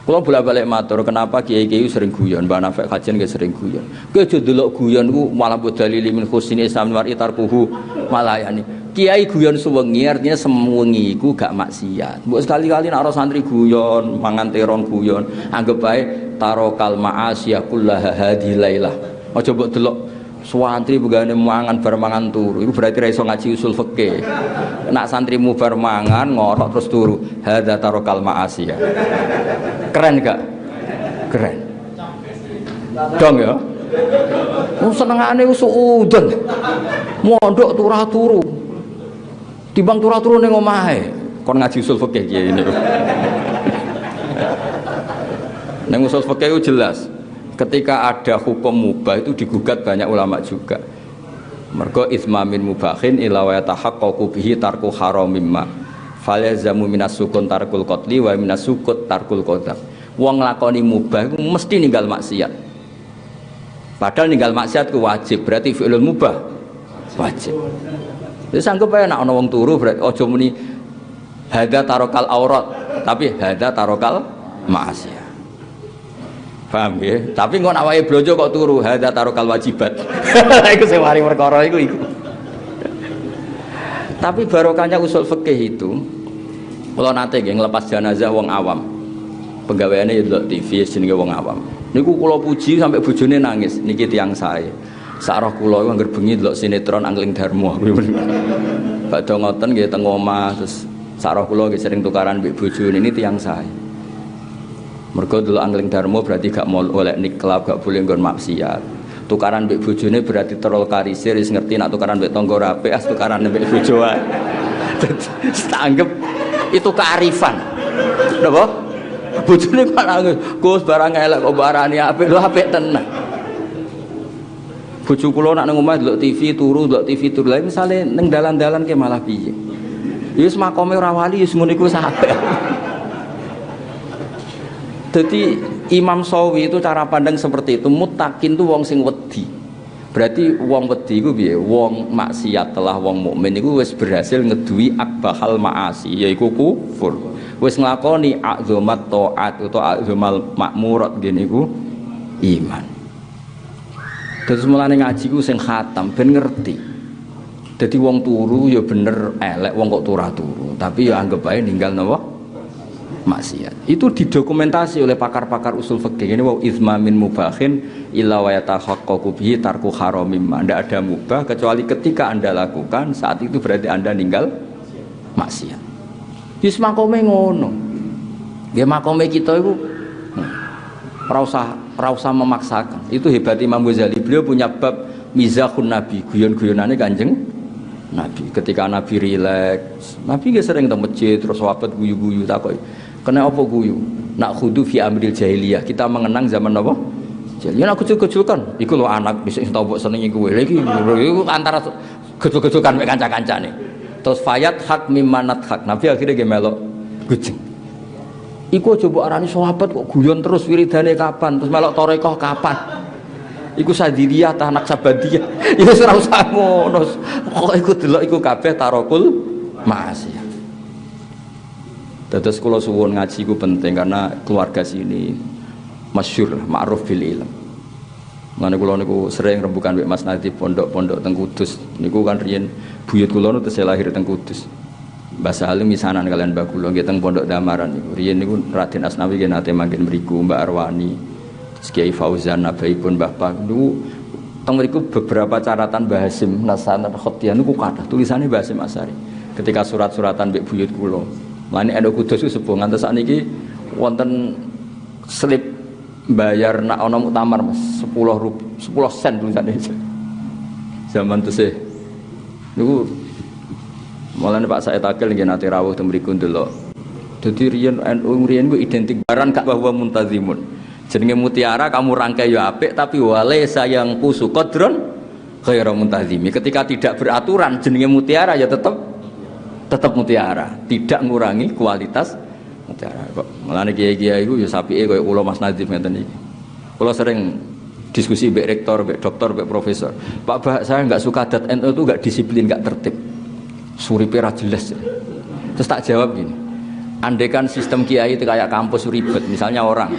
Kalau bolak-balik matur, kenapa kiai-kiai sering guyon, Mbak Nafek kajian gak sering guyon. Kowe aja delok guyon ku malah bodalili min husni Islam war itarkuhu malayani. Kiai guyon suwengi artinya sewengi iku gak maksiat. Mbok sekali-kali nek santri guyon, mangan terong guyon, anggap bae tarokal ma'asiyah kullaha hadilailah. Aja mbok delok santri begane mangan bar mangan turu. Iku berarti ra iso ngaji usul fikih. Nek santrimu bar mangan ngorok terus turu, hadza tarokal ma'asiyah. Keren gak? Keren. Dong ya. Senengane suudon. Mondok turu. Timbang turu ning omahe. Kon ngaji usul fikih kiye ini. Ning usul fikih itu jelas. Ketika ada hukum mubah itu digugat banyak ulama juga. Mergo itsmamin mubahin ila wa yatahaqqaqu bihi tarku haramimma. Falyazamu minas sukun tarkul qatli wa minas sukut tarkul qadzab. Wong nglakoni mubah iku mesti ninggal maksiat. Padahal ninggal maksiat ku wajib, berarti fi'lul mubah wajib. Wis anggap ae nek ana wong turu berarti aja muni hadza tarokal aurat, tapi hadza tarokal ma'asiyah. Paham ya? Tapi kok awake blojo kok turu hadza tarokal wajibat. Iku sing mari perkara iku. Tapi barokahnya usul fikih itu, kalau nate nggih nglepas jenazah wong awam. Penggaweane ya delok TV jenenge wong awam. Niku kula puji sampai bojone nangis. Niki tiyang sae. Sak roh kula iku anggere bengi delok sinetron Angling Darmo. Badhe ngoten nggih teng omah terus sak roh kula nggih sering tukaran mbek bojone ini tiyang sae. Mergo delok Angling Darmo berarti gak mau oleh niklab, gak boleh nggon maksiat. Tukaran mbek bojone berarti terol karisir, wis ngerti nak tukaran mbek tangga rapi, as tukaran mbek bojo wae. Tak anggap itu kearifan. Napa? Bojone kok nangis, Gus barang elek kok barani apik, lho apik tenan. Bojo kula nak nang omah delok TV turu, delok TV turu. Lah misale ning dalan-dalan ke malah piye? Ya wis makome ora wali wis ngono iku apik. Jadi Imam Sawi itu cara pandang seperti itu. Muttaqin itu wong sing wedi. Berarti wong wedi iku piye? Wong maksiat telah wong mukmin iku wis berhasil ngeduwi akbahal maasi, yaiku kufur. Wis nglakoni azamat taat utawa azamal makmurat ngene iku iman. Terus mulane ngaji ku sing khatam ben ngerti. Dadi wong turu ya bener elek wong kok turu, tapi ya anggap ae ninggal napa? Maksiat. Itu didokumentasi oleh pakar-pakar usul fikih. Ini wa izma min mubahin illa wa yatahaqqaqu bihi tarku haramim. Anda ada mubah kecuali ketika Anda lakukan, saat itu berarti Anda ninggal maksiat. Wis makome ngono. Nggih makome kita iku ora usah memaksakan. Itu hebat Imam Ghazali. Beliau punya bab mizahun Nabi, guyon-guyonane Kanjeng Nabi. Ketika Nabi rileks, Nabi nggih sering teng masjid terus sahabat guyu-guyu takoki, "Kena apa guyu?" Nak khudu fi amril jahiliyah. Kita mengenang zaman apa? Jahiliyah. Aku kecil-kecilkan. Iku lho anak sing tau mbok senengi kowe. Lha iki antara kecil-kecilkan mek kanca-kancane. Terus fayat hak mimanat hak. Nabi akhirnya nggih melok gujeng. Iku aja mbok arani sahabat kok guyon terus wiridane kapan? Terus melok tarekah kapan? Iku sadiriyah ta anak sabadiyah. Ya wis ora usah ngono. Kok iku delok iku kabeh tarokul maksiat. Dados kula suwun ngaji ku penting karena keluarga sini masyhur ma'ruf bil ilm. Mane kula niku sering rembukan mbek Mas Nadif pondok-pondok teng Kudus. Niku kan riyen buyut kula nu tesih lahir teng Kudus. Mbah Salim misanan kalian mbah kula nggih teng pondok Damaran niku. Riyen niku Raden Asnawi nggih nate manggen mriku, Mbak Arwani, Kiai Fauzan, nabaipun Mbah Pak niku teng mriku beberapa catatan Mbah Hasim Nasan Khotian niku kathah tulisane Mbah Hasim Asari. Ketika surat-suratan mbek buyut kula. Lani ada Kudus itu sebuah ngantos sakniki wonten slip bayar nak ana muktamar Mas 10 sen tulisane. Zaman tesih niku mulane Pak Said Akil nggih nate rawuh teng mriku ndelok. Dadi riyen NU riyen ku identik baran gak bahwa muntazimun. Jenenge mutiara kamu rangkai ya apik tapi wale sayang kusu qadron ghairu muntazimi. Ketika tidak beraturan jenenge mutiara ya tetap mutiara, tidak mengurangi kualitas mutiara. Kok mulane kiai-kiai iku ya sapike koyo kula Mas Nadif ngeten iki. Kula sering diskusi mbek rektor, mbek doktor, mbek profesor. Pak Bah, saya enggak suka adat NU itu enggak disiplin, enggak tertib. Suripe ra jelas. Terus tak jawab gini. Andaikan sistem kiai itu kayak kampus ribet, misalnya orang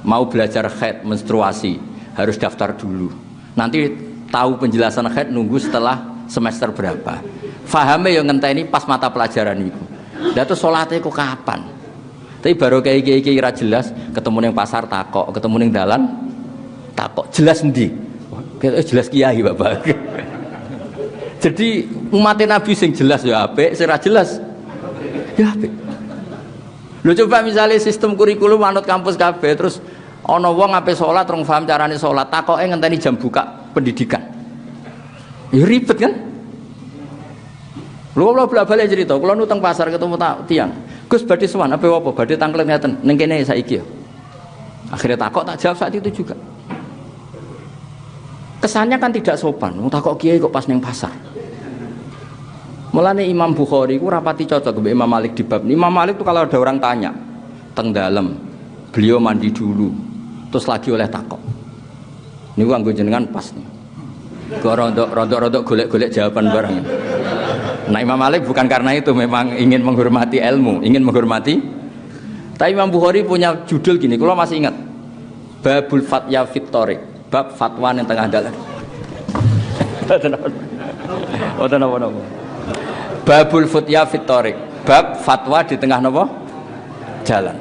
mau belajar haid menstruasi harus daftar dulu. Nanti tahu penjelasan haid nunggu setelah semester berapa. Fahame yang ngenteni pas mata pelajaran itu. Lah terus salate kok kapan? Tapi baru kiai-kiai ra jelas, ketemu ning pasar takok, ketemu ning dalan takok, jelas endi? Jelas kiai, Bapak. Jadi umat Nabi sing jelas ya apik, sing ra jelas ya apik. Lho coba misalnya sistem kurikulum manut kampus kabeh terus ana wong ape salat rong paham carane salat, takoke ngenteni jam buka pendidikan. Ya ribet kan? Lho kula balik cerita, kula nu teng pasar ketemu tiang. Gus badhe sowan apa badhe tanglet ngeten ning kene saiki ya. Akhirnya takok tak jawab saat itu juga. Kesannya kan tidak sopan, takok kiai kok pas ning pasar. Mulane Imam Bukhari ku rapati cocok mbek Imam Malik di bab. Imam Malik tuh kalau ada orang tanya teng dalem, beliau mandi dulu, terus lagi oleh takok. Niku anggo jenengan pas nih. Kok rontok golek-golek jawaban bareng. Nah Imam Malik bukan karena itu, memang ingin menghormati ilmu, ingin menghormati. Tapi Imam Bukhari punya judul gini, kalau masih ingat, Babul Fatya Fit Thoriq, bab fatwa yang tengah dalan. Babul Fatya Fit Thoriq, bab fatwa di tengah napa? Jalan.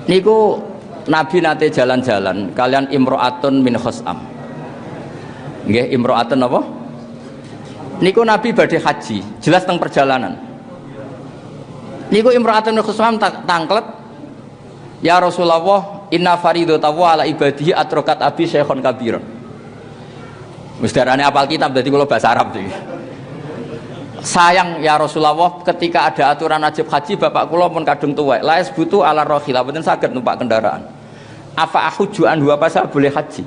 Niku Nabi nate jalan-jalan kalian imro'atun min Khos'am. Nggih, imro'atun apa? Niku Nabi badhe haji, jelas teng perjalanan. Niku imro'atun min Khos'am tangklet, ya Rasulullah, inna faridatahu ala ibadihi atrokat abi syekhon kabiron. Wis darane apal kitab, dadi kula bahasa Arab iki. Sayang ya Rasulullah, ketika ada aturan wajib haji bapak kula pun kadung tuwek, la butuh ala rohila, mboten saged numpak kendaraan. Apa ahuju anhu, apa saya boleh haji?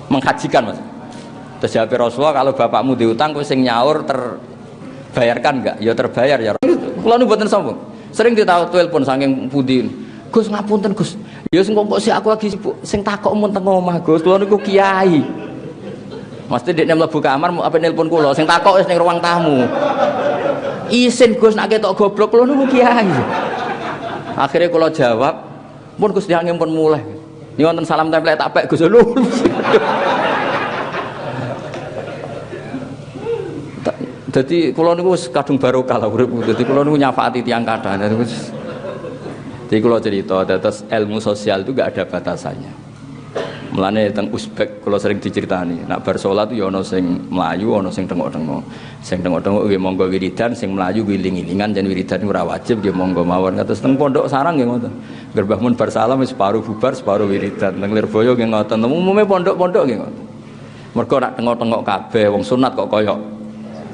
Menghajikan Mas. Terus jawab Rasulullah, kalau bapakmu diutang kowe sing nyaur terbayarkan enggak? Ya terbayar ya. Kula nu mboten sombong. Sering telepon saking pundi. Gus ngapunten Gus. Ya sing kok si aku lagi sibuk, sing takok mun teng omah Gus. Kula niku kiai. Mesti dekne mlebu kamar apa nelpon kula, sing takok wis ning ruang tamu. Isin Gus nek ketok goblok kula niku kiai. Akhirnya kula jawab, "Pun Gus diangem pun mulai." Ini wonten salam tempel tak pek Gus lho. Dadi kula niku kadung barokah lah urip. Dadi kula niku nyafaati tiyang kathah. Jadi kula cerita, terus ilmu sosial itu gak ada batasannya. Mulane teng Uzbek kula sering diceritani, nak bar salat yo ana sing mlayu, ana sing tengok-tengok. Sing tengok-tengok nggih monggo wiridan, sing mlayu wiling-wilingan, jan wiridan ora wajib nggih monggo mawon. Kados teng pondok sarang nggih ngoten. Gerbah mun bar salam wis separuh bubar, separuh wiridan. Teng Lirboyo nggih ngoten. Umume pondok-pondok nggih ngoten. Mergo nak tengok-tengok kabeh wong sunat kok koyok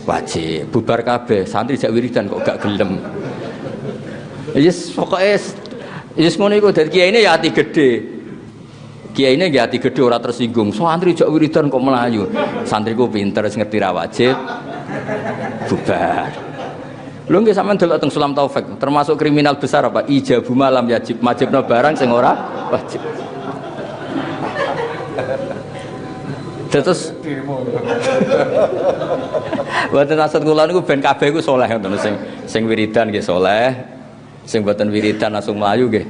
wajib, bubar kabeh, santri jak wiridan kok gak gelem. Yes pokoke yes ngono iku dadi kiai ini ya ati gedhe. Kiai ini gak hati gede ora tersinggung. Santri jak wiridan kok melayu. Santriku pinter ngerti ra wajib bubar. Lho nggih sampean delok teng Sulam Taufik, termasuk kriminal besar apa? Ijabu malam wajib, wajibna barang sing ora wajib. Terus mboten maksud kula niku ben kabeh iku saleh ngoten sing wiridan nggih saleh, sing mboten wiridan langsung melayu nggih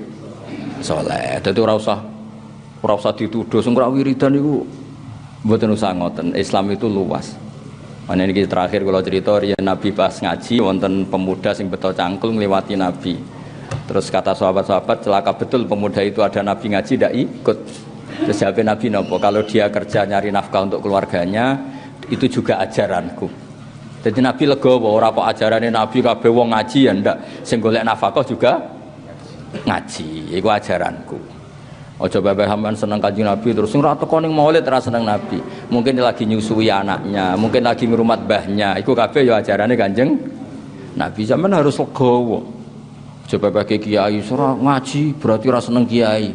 saleh. Dadi ora usah dituduh sing ora wiridan niku mboten usah ngoten. Islam itu luas. Ana niki terakhir kula cerita riyen Nabi pas ngaji wonten pemuda sing beto cangkul ngliwati Nabi. Terus kata sahabat-sahabat, celaka betul pemuda itu ada Nabi ngaji ndak ikut. Terus jawab Nabi napa? Kalau dia kerja nyari nafkah untuk keluarganya, itu juga ajaranku. Jadi Nabi legowo, ora kok ajarane Nabi kabeh wong ngaji ya ndak. Sing golek nafkah juga ngaji, iku ajaranku. Ojo bae sampean seneng Kanjeng Nabi terus sing ora teko ning maulid ora seneng Nabi. Mungkin lagi nyusui anaknya, mungkin lagi ngrumat mbahnya. Iku kabeh ya ajarane Kanjeng Nabi. Sampean harus legowo. Coba bae kiai ora ngaji berarti ora seneng kiai.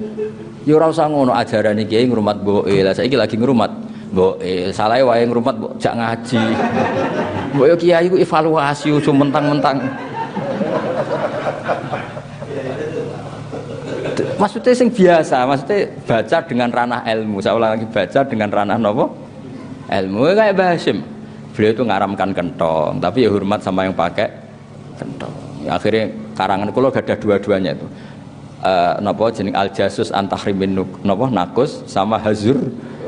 Ya ora usah ngono, ajarane kiai ngrumat mboke. Lah saiki lagi ngrumat mboke. Salahe wae ngrumat mbok jak ngaji. Mbok yo kiai ku evaluasi ojo mentang-mentang. Maksudnya sing biasa, maksudnya baca dengan ranah ilmu. Saya ulang lagi, baca dengan ranah nopo ilmu. Kayak Mbah Hasyim, beliau itu ngaramkan kentong, tapi ya hormat sama yang pakai kentong. Ya, akhirnya karangan kula ada dua-duanya itu. Nopo jeneng Al Jasus Antahrimin nopo Nakus sama Hazur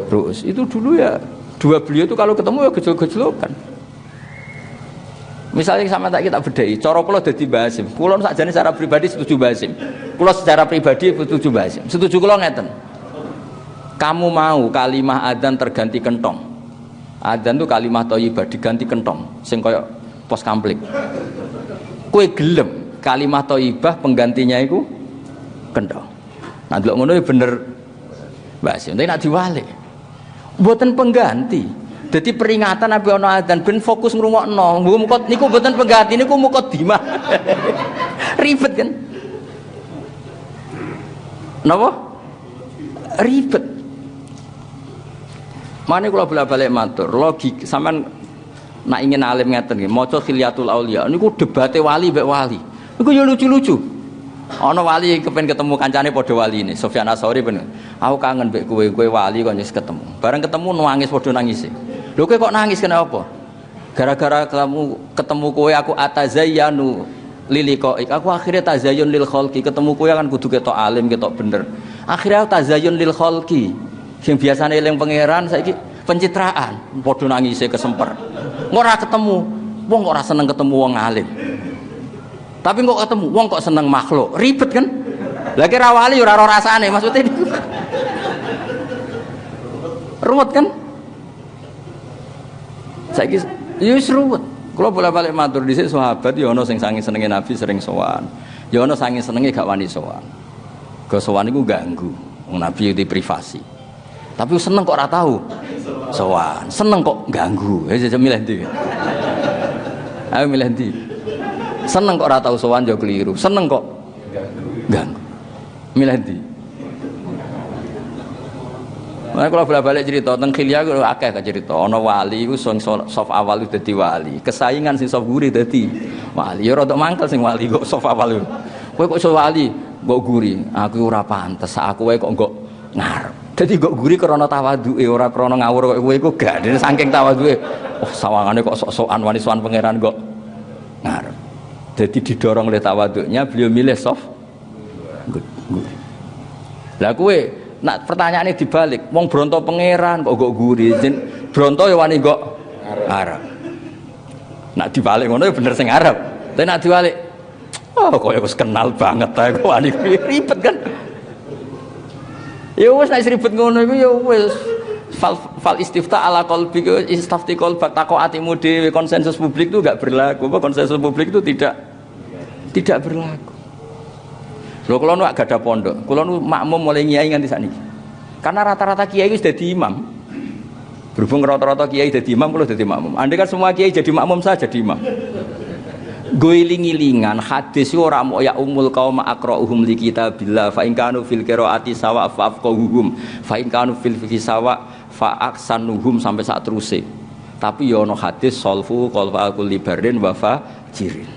Ruus. Itu dulu ya dua beliau itu kalau ketemu ya gejol-gejolokan. Misalnya sama tak kita bedai, cara kula dadi Mbah Hasyim. Kula sakjane secara pribadi setuju Mbah Hasyim. Kula secara pribadi setuju Mbah Hasyim. Setuju kula ngeten. Kamu mau kalimah adzan terganti kentong. Adzan itu kalimah thayyibah diganti kentong sing kaya pos kamplik. Kowe gelem kalimah thayyibah penggantinya iku kentong. Nah delok ngono ya bener Mbah Hasyim. Tapi nek diwalik mboten pengganti. Jadi peringatan Nabi ono adzan ben fokus ngrungokno. Niku mboten pengganti niku mukadimah. Ribet kan? Napa? Ribet. Mane kula bolak-balik matur, logik sampean nak ingin alim ngeten nggih, maca Khilyatul Auliya niku debate wali mbek wali. Niku yo lucu-lucu. Ana wali kepen ketemu kancane padha waline. Sufyan Ats-Tsauri ben. Aku kangen mbek kowe wali kok wis ketemu. Bareng ketemu nangis padha nangis. Lho kowe kok nangis kenapa? Gara-gara kamu ketemu kowe aku atazayyanu liliqaik. Aku akhirnya tazayyun lil khalqi. Ketemu kowe kan kudu ketok alim, ketok bener. Akhirnya aku tazayyun lil khalqi. Sing biasane eling pangeran saiki pencitraan. Padha nangise kesemper. Ora ketemu. Wong kok ora seneng ketemu wong alim. Tapi kok ketemu wong kok seneng makhluk, ribet kan? Lah kira wali ora ora rasane, maksudnya ruwet kan? Saiki yo wis ruwet. Kula bolak-balik matur dhisik sahabat ya ana sing saking senenge Nabi sering sowan. Ya ana saking senenge gak wani sowan. Go sowan iku ganggu. Wong Nabi itu privasi. Tapi seneng kok ora tahu sowan. Seneng kok ganggu. Wis milih ndi. Ayo milih ndi. Seneng kok ora tau sowan yo keliru. Seneng kok ganggu. Milih ndi? Nah, kalau bolak-balik cerita tentang Khilya itu akeh cerita. Ana wali iku sing sof awal itu dadi wali. Kesaingan sing sof guri dadi wali. Ya rada mangkel sing wali kok sof awal. Kowe kok iso wali, mbok guri. Aku ora pantes. Aku wae kok nggo ngarep. Dadi nggo guri krana tawadhuke, ora krana ngawur kok kowe iku gak. Dene saking tawadhuke. Oh, sawangane kok sok-sokan wani sowan pangeran kok ngarep. Jadi didorong oleh tawaduknya beliau milih soft. Lah kue nak pertanyaannya dibalik, wong bronto pangeran kok guri, bronto ya wani kok Arab. Nak dibalik ngono ya bener sing Arab. Tapi nak dibalik, oh kok ya wis kenal banget ta kok wani ribet kan. Ya wis nek ribet ngono iku ya wis fal istifta ala qalbi istafti qalbak tako atimu dhewe. Konsensus publik itu enggak berlaku. Konsensus publik itu tidak berlaku. Lho kula nu gak ada pondok. Kula nu makmum mulai nyai nganti sakniki. Karena rata-rata kiai wis dadi imam. Berhubung rata-rata kiai dadi imam, kula dadi makmum. Andai kan semua kiai jadi makmum, saya jadi imam. Goiling-ilingan hadis ora mau ya umul qauma aqra'uhum li kitabillah fa in kanu fil qiraati sawa fa afqahuhum fa in kanu fil fiqhi sawa fa aksanuhum sampai sak teruse. Tapi ya ono hadis solfu qalfa kulli barin wa fajirin.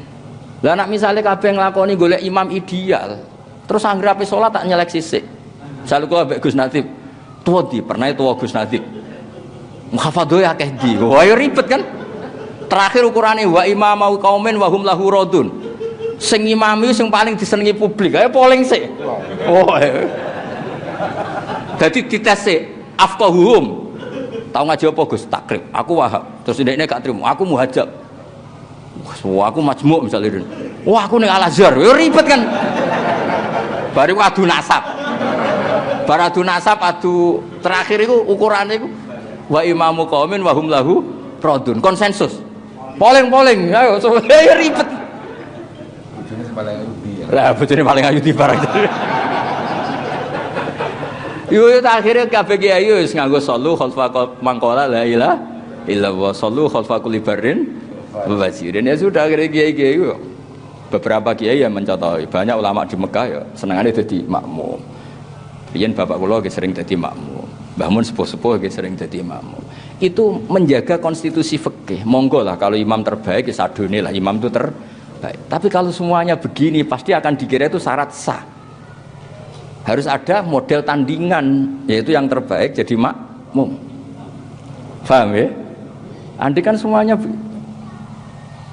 Lah nek misale kabeh nglakoni golek imam ideal, terus anggere ape salat tak nyelek sisik. Misale kula mbek Gus Natib, tuwa di pernah tuwa Gus Natib. Muhafadhoe akeh di. Wah ya ribet kan? Terakhir ukurane wa imamau qaumin wa hum lahu radun. Sing imami sing paling disenengi publik, ayo polling sik. Oh. Dadi dites sik afqahuhum. Tahu ngaji apa Gus? Takrib. Aku Wahab. Terus ndekne gak trimo. Aku Muhajab. Wah, aku Majmu' misalnya. Wah, aku ning Al-Azhar. Ya ribet kan. Bariku adu nasab. Bar adu nasab adu terakhir iku ukurane iku wa imamu qaumin wa hum lahu radun. Konsensus. Polling, ayo ya ribet. Bojone paling ayu di. Lah bojone paling ayu di barang. Yo akhirnya kabeh kiai wis nganggo sallu khalfa mangkola la ilaha illallah sallu khalfa kulli barrin wa wajirin. Ya sudah akhirnya kiai-kiai beberapa kiai yang mencontohi. Banyak ulama di Mekah ya senengane dadi makmum. Riyen bapak kula sering dadi makmum. Mbah Mun sepuh-sepuh sering dadi makmum. Itu menjaga konstitusi fikih. Monggo lah kalau imam terbaik ya sadone lah imam itu terbaik. Tapi kalau semuanya begini pasti akan dikira itu syarat sah. Harus ada model tandingan yaitu yang terbaik jadi makmum. Paham ya? Andai kan semuanya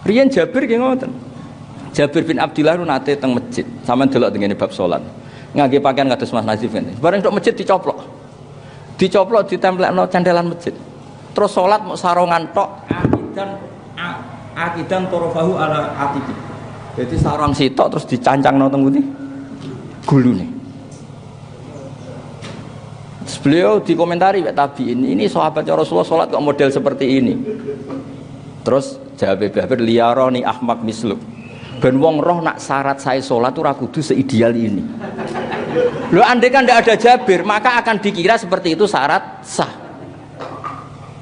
riyen Jabir nggih ngoten. Jabir bin Abdullah nate teng masjid, sampean delok tengene bab salat. Ngangge pakaian kados Mas Nazif ngene. Bareng tok masjid dicoplok. Dicoplok ditemplekno candelan masjid. Terus salat mau sarongan tok akidan torofahu ala atiki. Jadi sarong sitok terus dicancang nang teng pundi? Gulune. Beliau dikomentari Pak Tabiin, ini sahabat Rasulullah salat kok model seperti ini. Terus jawab Jabir liyaroni ahmak misluk. Ben wong roh nak syarat saya salat ora kudu seideal ini. Lho andai kan ndak ada Jabir, maka akan dikira seperti itu syarat sah.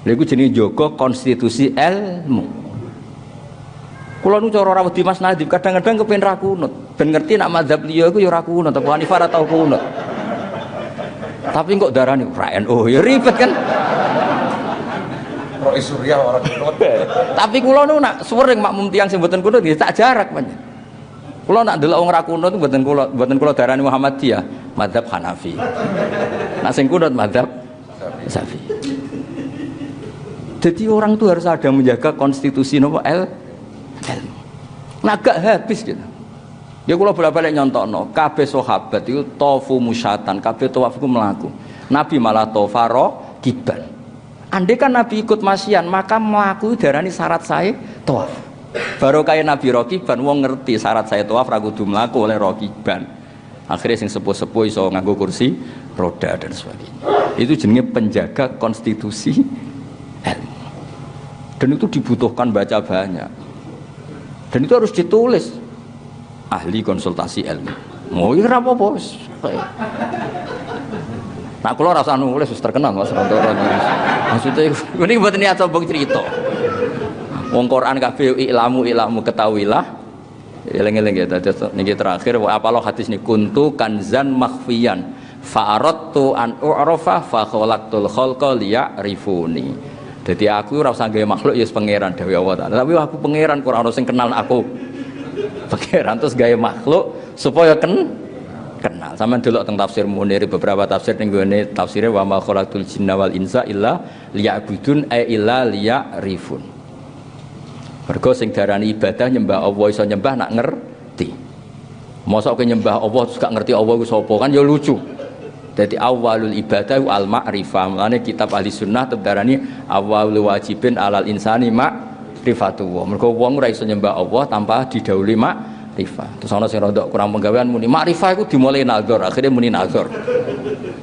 Lha iku jenenge jaga konstitusi ilmu. Kula nu cara rawuh di Mas Nadif kadang-kadang kepen ra kunut. Ben ngerti nak mazhab liya iku ya ora kunut, Abu Hanifah ora tau kunut. Tapi kok darani ra NU ya ribet kan. Rois Suriah ora kunut. Tapi kula nu nak sering makmum tiyang sing mboten kunut ya tak jarak panjen. Kula nak ndelok wong ra kunut mboten kula darani Muhammadiyah, mazhab Hanafi. Nak sing kunut mazhab Syafi'i. Jadi orang itu harus ada menjaga konstitusi nopo ilmu. Nah gak habis gitu. Ya kula bolak-balik nyontokno, kabeh sahabat itu tofu musyatan, kabeh tawaf iku mlaku. Nabi malah tofaro kiban. Andai kan Nabi ikut masyian, maka mlaku darani syarat saya tawaf. Baru kaya Nabi rokiban, wong ngerti syarat saya tawaf ra kudu mlaku oleh rokiban. Akhirnya sing sepuh-sepuh iso nganggo kursi roda dan sebagainya. Itu jenenge penjaga konstitusi ilmu. Dan itu dibutuhkan baca banyak. Dan itu harus ditulis. Ahli konsultasi ilmu. Oh iya apa-apa. Nah kalau rasa nulis terkenal Mas Rantoro. Maksudnya ini buat niat sombong cerita. Wong Quran kabeh ilamu ketahuilah. Eling-eling ya tadi niki terakhir apa lo hadis ini kuntu kanzan makhfiyan fa aradtu an u'rafa fa khalaqtul khalqa liya'rifuni. Jadi aku ora usah gawe makhluk ya pangeran dawuh Allah Ta'ala. Tapi aku pangeran kurang ono sing kenal aku. Pangeran terus gawe makhluk supaya kenal. Sampeyan delok teng tafsir Munir beberapa tafsir ning gone tafsire wa ma khalaqtul jinna wal insa illa liya'budun ay illa liya'rifun. Mergo sing darani ibadah nyembah Allah iso nyembah nak ngerti. Mosok ke nyembah Allah terus gak ngerti Allah ku sapa kan ya lucu. Jadi awalul ibadah al ma'rifah. Mulane kitab ahli sunnah tebarani awalul wajibin alal insani ma'rifatullah. Mergo wong ora iso nyembah Allah tanpa didhawuhi ma'rifah. Terus ana sing rada kurang penggawean muni ma'rifah iku dimulai nazar, akhirnya muni nazar.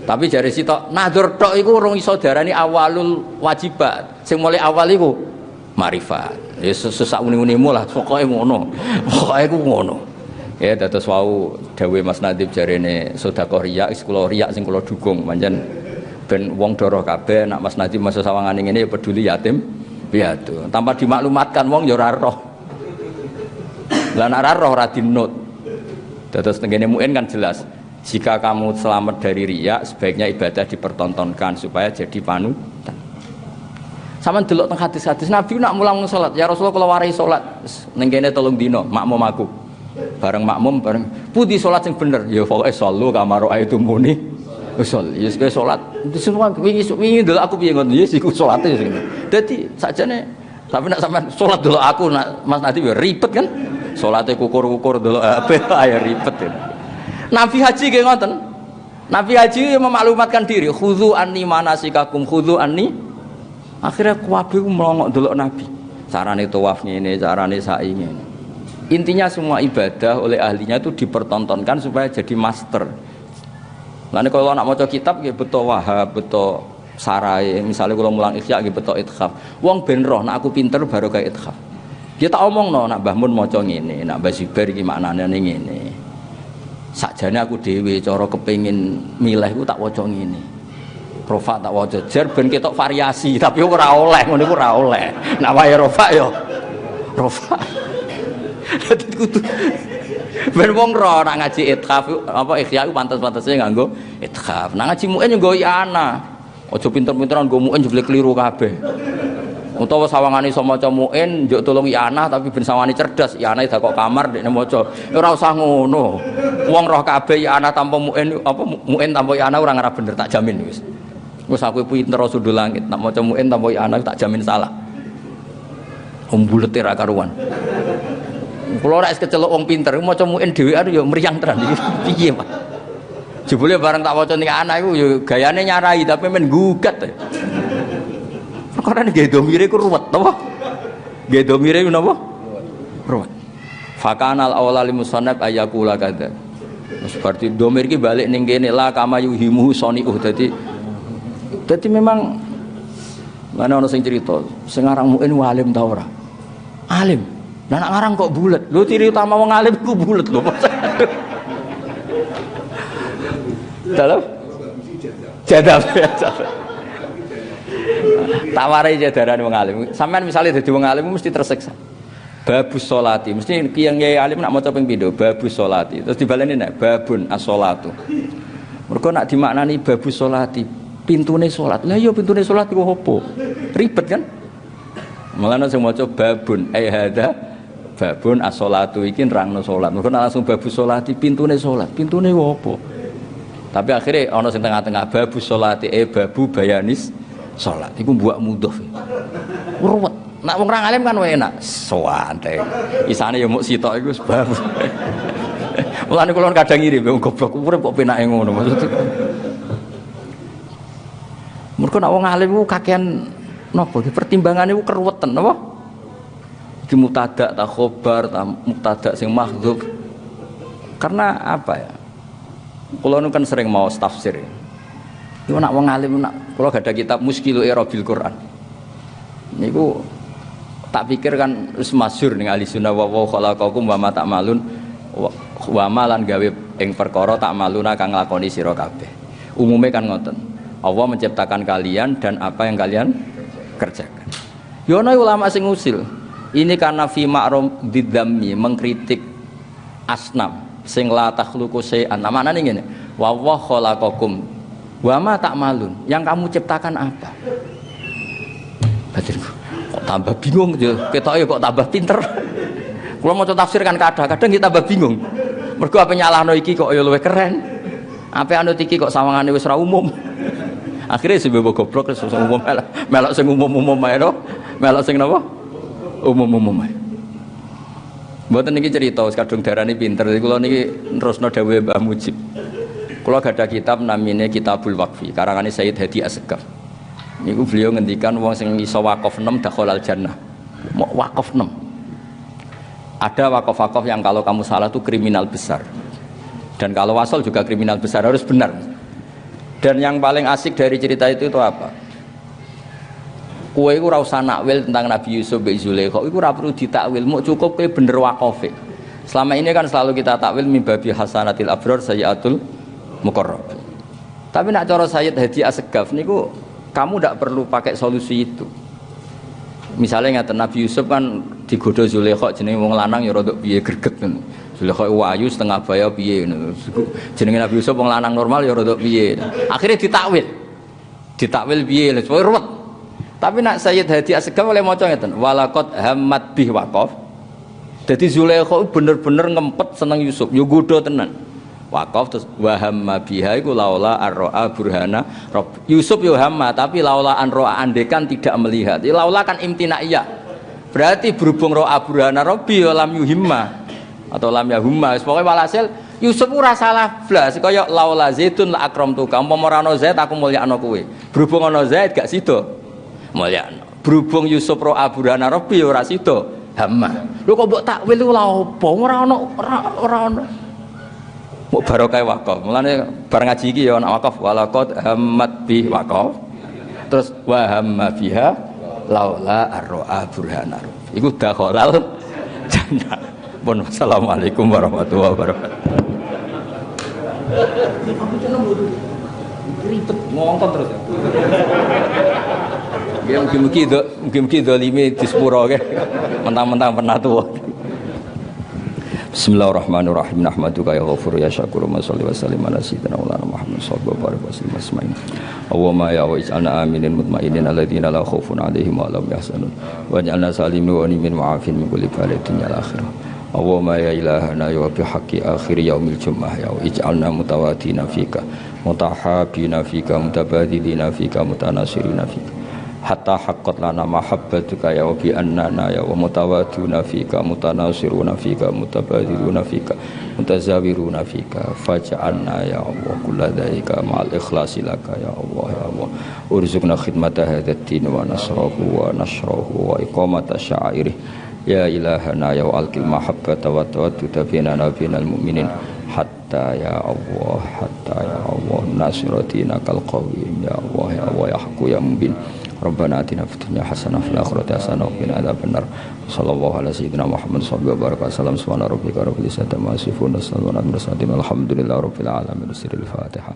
Tapi jare sitok nazar tok iku urung iso darani awalul wajibat. Sing mulai awal iku ma'rifah. Ya sesak uni-unimu lah pokoke ngono. Pokoke iku ngono. Ya dados wau dawuh Mas Nadib jarene sedekah riya kula riya sing kula dukung pancen ben wong doro kabeh nek Mas Nadib masa sawangane ngene ya peduli yatim piatu tanpa dimaklumatkan wong ya ora roh. Lah nek ora roh ora dinut. Dados tengene muin kan jelas jika kamu selamat dari riya sebaiknya ibadah dipertontonkan supaya jadi panutan. Sampeyan delok teng hadis-hadis Nabi nak mulang salat ya Rasulullah kula warai salat ning kene 3 dina makmum aku. Bareng makmum bareng putih salat sing bener ya pokoke sallu kamaro itu muni usul ya wis salat semua wingi delok aku piye ngono ya iku salate sing dadi sakjane tapi nek sampean salat delok aku nak Mas Nadi ya ribet kan salate kukur-kukur delok ape ya ribet ya. Nabi haji nggih ngoten Nabi haji memaklumatkan diri khudzu anni manasikakum khudzu anni akhirnya kabeh melongok delok Nabi carane tawaf ngene carane sa'i ngene. Intinya semua ibadah oleh ahlinya itu dipertontonkan supaya jadi master. Lalu kalau nak maca kitab nggih beto Wahab, beto Sarai, misalnya kalau mulang Ihya nggih beto Ithaf. Wong ben roh nak aku pinter baru kayak Ithaf. Dia tak omongno nak Mbah Mun maca ngene, nak Mbah Zubair iki maknane ngene. Sakjane aku dhewe cara kepengin milih iku tak waca ngene. Rofa tak waca jar ben ketok variasi, tapi ora oleh ngono iku ora oleh. Nak wae rofa ya rofa. Dadi kudu ben wong ro nak ngaji ithaf apa ikhya ku pantes-pantese nganggo ithaf. Nak ngaji muin yo nggo ana. Aja pinter-pinteran nggo muin jebule kliru kabeh. Utawa sawangane iso maca muin njuk tulung ana tapi ben sawangane cerdas, ana dak kok kamar dekne maca. Ora usah ngono. Wong roh kabeh ana tanpa muin apa muin tanpa ana ora ngarep bener tak jamin wis. Wis aku pinter sundul langit, nak maca muin tanpa ana tak jamin salah. Bulet ra karuan. Kalau ora kecelok wong pinter maca muin dhewean ya mriyang tenan iki. Piye, Pak? Jebule bareng tak waca ning anak iku ya gayane nyarai tapi men gugat. Perkara nggih domire ku ruwet apa? Nggih domire ku napa? Ruwet. Fakanal awla lil musannaf ayaqula kadza. Wis berarti domir iki balik ning kene la kama yuhimu soniuh dadi memang mana ana sing cerita sing aran muin alim ta ora? Alim. Lah nak ngarang kok bulet. Lho ciri utama wong alim ku bulet lho. Dalam jadab. Taware jadaran wong alim. Sampeyan misale dadi wong alim mesti tersiksa. Babus sholati. Mesti kiai alim nak maca ping pindho babus sholati. Terus dibaleni nek babun as-sholatu. Mergo nak dimaknani babus sholati, pintune salat. Lah iya pintune salat iku opo? Ribet kan? Mulane sing maca babun ai hadza babun as-sholatu iki nerangno salat. Mergo langsung babu salati pintune salat. Pintune opo? Tapi akhirnya ana sing tengah-tengah babu salati babu bayanis salat. Iku mbok mudhof. Ruwet. Nak wong ra alim kan enak. Soante. Isane ya muk sitok iku babu. Mulane kula kadang ngiri wong goblok urip kok penake ngono maksud. Mergo nak wong alim ku kakean napa pertimbangane ku keruwetan napa? Iki mubtada ta khobar ta mubtada sing mahdzuf. Karena apa ya? Kula nu kan sering mau tafsir. Iku nak wong alim nak kula gadah kitab Muskilul I'rabil Quran. Niku tak pikir kan wis masyhur ning ahli sunnah wa khalaqakum wa ma ta'malun wa malan gawe ing perkara ta'maluna kang nglakoni sira kabeh. Umume kan ngoten. Allah menciptakan kalian dan apa yang kalian kerjakan. Yo ana ulama sing usil. Ini karena fi ma'rum didzammi mengkritik asnam sing la takhluqu syai'an. Maknane ngene, wa khalaqakum wa ma ta'malun. Yang kamu ciptakan apa? Batinku kok tambah bingung yo. Ketoke kok tambah pinter. Kula maca tafsir kan kadang-kadang kita tambah bingung. Mergo apa nyalahno iki kok ya luwih keren. Apa anut iki kok sawangane wis ora umum. Akhirnya sebab goblok wis umum melok sing umum-umum ae to. Melok sing napa? Umum-umum ae. Mboten niki cerita kadung darani pinter. Kula niki nerusno dawuhe Mbah Mujib. Kula gadah kitab namine Kitabul Waqfi, karangane Sayyid Hadi Assegaf. Niku beliau ngendikan wong sing iso wakaf 6 dakhalal jannah. Mau wakaf 6. Ada wakaf-wakaf yang kalau kamu salah itu kriminal besar. Dan kalau wasol juga kriminal besar, harus benar. Dan yang paling asik dari cerita itu apa? Kowe iku ora usah nakwil tentang Nabi Yusuf bin Zulaikha, iku ora perlu ditakwil, muk cukup kowe bener waqafe. Selama ini kan selalu kita takwil mimbabi hasanatil abrar sayyatul muqarrab. Tapi nak cara Sayyid Hadi Assegaf niku kamu tidak perlu pakai solusi itu. Misalnya ngaten Nabi Yusuf kan digoda Zulaikha jenenge wong lanang ya rada piye greget ngono. Zulaikha wayu setengah baya piye ngono. Jenenge Nabi Yusuf wong lanang normal ya rada piye. Akhirnya ditakwil. Ditakwil piye lha ruwet. Tapi nak Sayyid Hadi Assegaf oleh maca ngeten, walaqad hammat bih waqaf. Dadi Zulaikha bener-bener ngempet seneng Yusuf, yo godho tenan. Waqaf terus wa hamma biha iku laula arra'a burhana rabb. Yusuf yo hamma tapi laula an ra'a andekan tidak melihat. Laula kan imtinaiyah. Berarti berhubung ra'a burhana rabbi yo lam yuhimma atau lam yahumma. Pokoke walhasil Yusuf ora salah blas kaya laula zaitun la akramtuka. Umpama ora ana Zaid aku mulyakno kowe. Berhubung ana Zaid gak sida. Mulyakno. Berhubung Yusuf ra'a burhana rabbi yo ora sida hamma. Lho kok mbok takwil lho lha opo? Ora ana. Mau barokah wakaf, mulane bareng ngaji iki ya ana wakaf walaqad hammat bi wakaf. Terus wa hamma biha laula arra'a burhana. Iku dakhalal jannah. Pun assalamualaikum warahmatullahi wabarakatuh. Ribet ngongkon terus ya. Mungkin dolime di sepuro ke. Mentang-mentang pernah tua. Bismillahirrahmanirrahim. Nahmaduka ya ghafur ya syakur wa sholli wa sallim ala sayyidina Muhammad sallallahu alaihi wasallam asma'in. Allahumma ya wa'ij'alna aminin mutmainin alladhina la khaufun alaihim wa lahum yahzanun waj'alna salimin wa nimin ma'afin min kulli bala'in ya akhirah. Allahumma ya ilahana ya bihaqqi akhir yaumil jum'ah ya wa'ij'alna mutawadina fika mutahabina fika mutabadilina fika mutanasirina fika hatta haqqat lana mahabbatuka ya wa bi annana ya wa mutawaduna fika mutanasiruna fika mutabadiluna fika mutazawiruna fika faj'alna ya Allah kulladzaika ma'al ikhlasi laka ya Allah ya Allah urzuqna khidmata hadzal din wa nasrahu wa iqamata sya'irih ya ilahana ya alqil mahabbata wa tawadduda bainana bainal mu'minin hatta ya Allah nasiratina kal qawim ya Allah ya haqqu ya mubin. Rabbana atina fid dunya hasanah wa fil akhirati hasanah wa qina adzabannar. Sallallahu alaihi sayyidina Muhammad sallallahu alaihi wasallam. Subhana rabbika rabbil izzati amma yasifun wa salamun alal mursalin. Alhamdulillahi rabbil alamin. Sirrul Fatihah.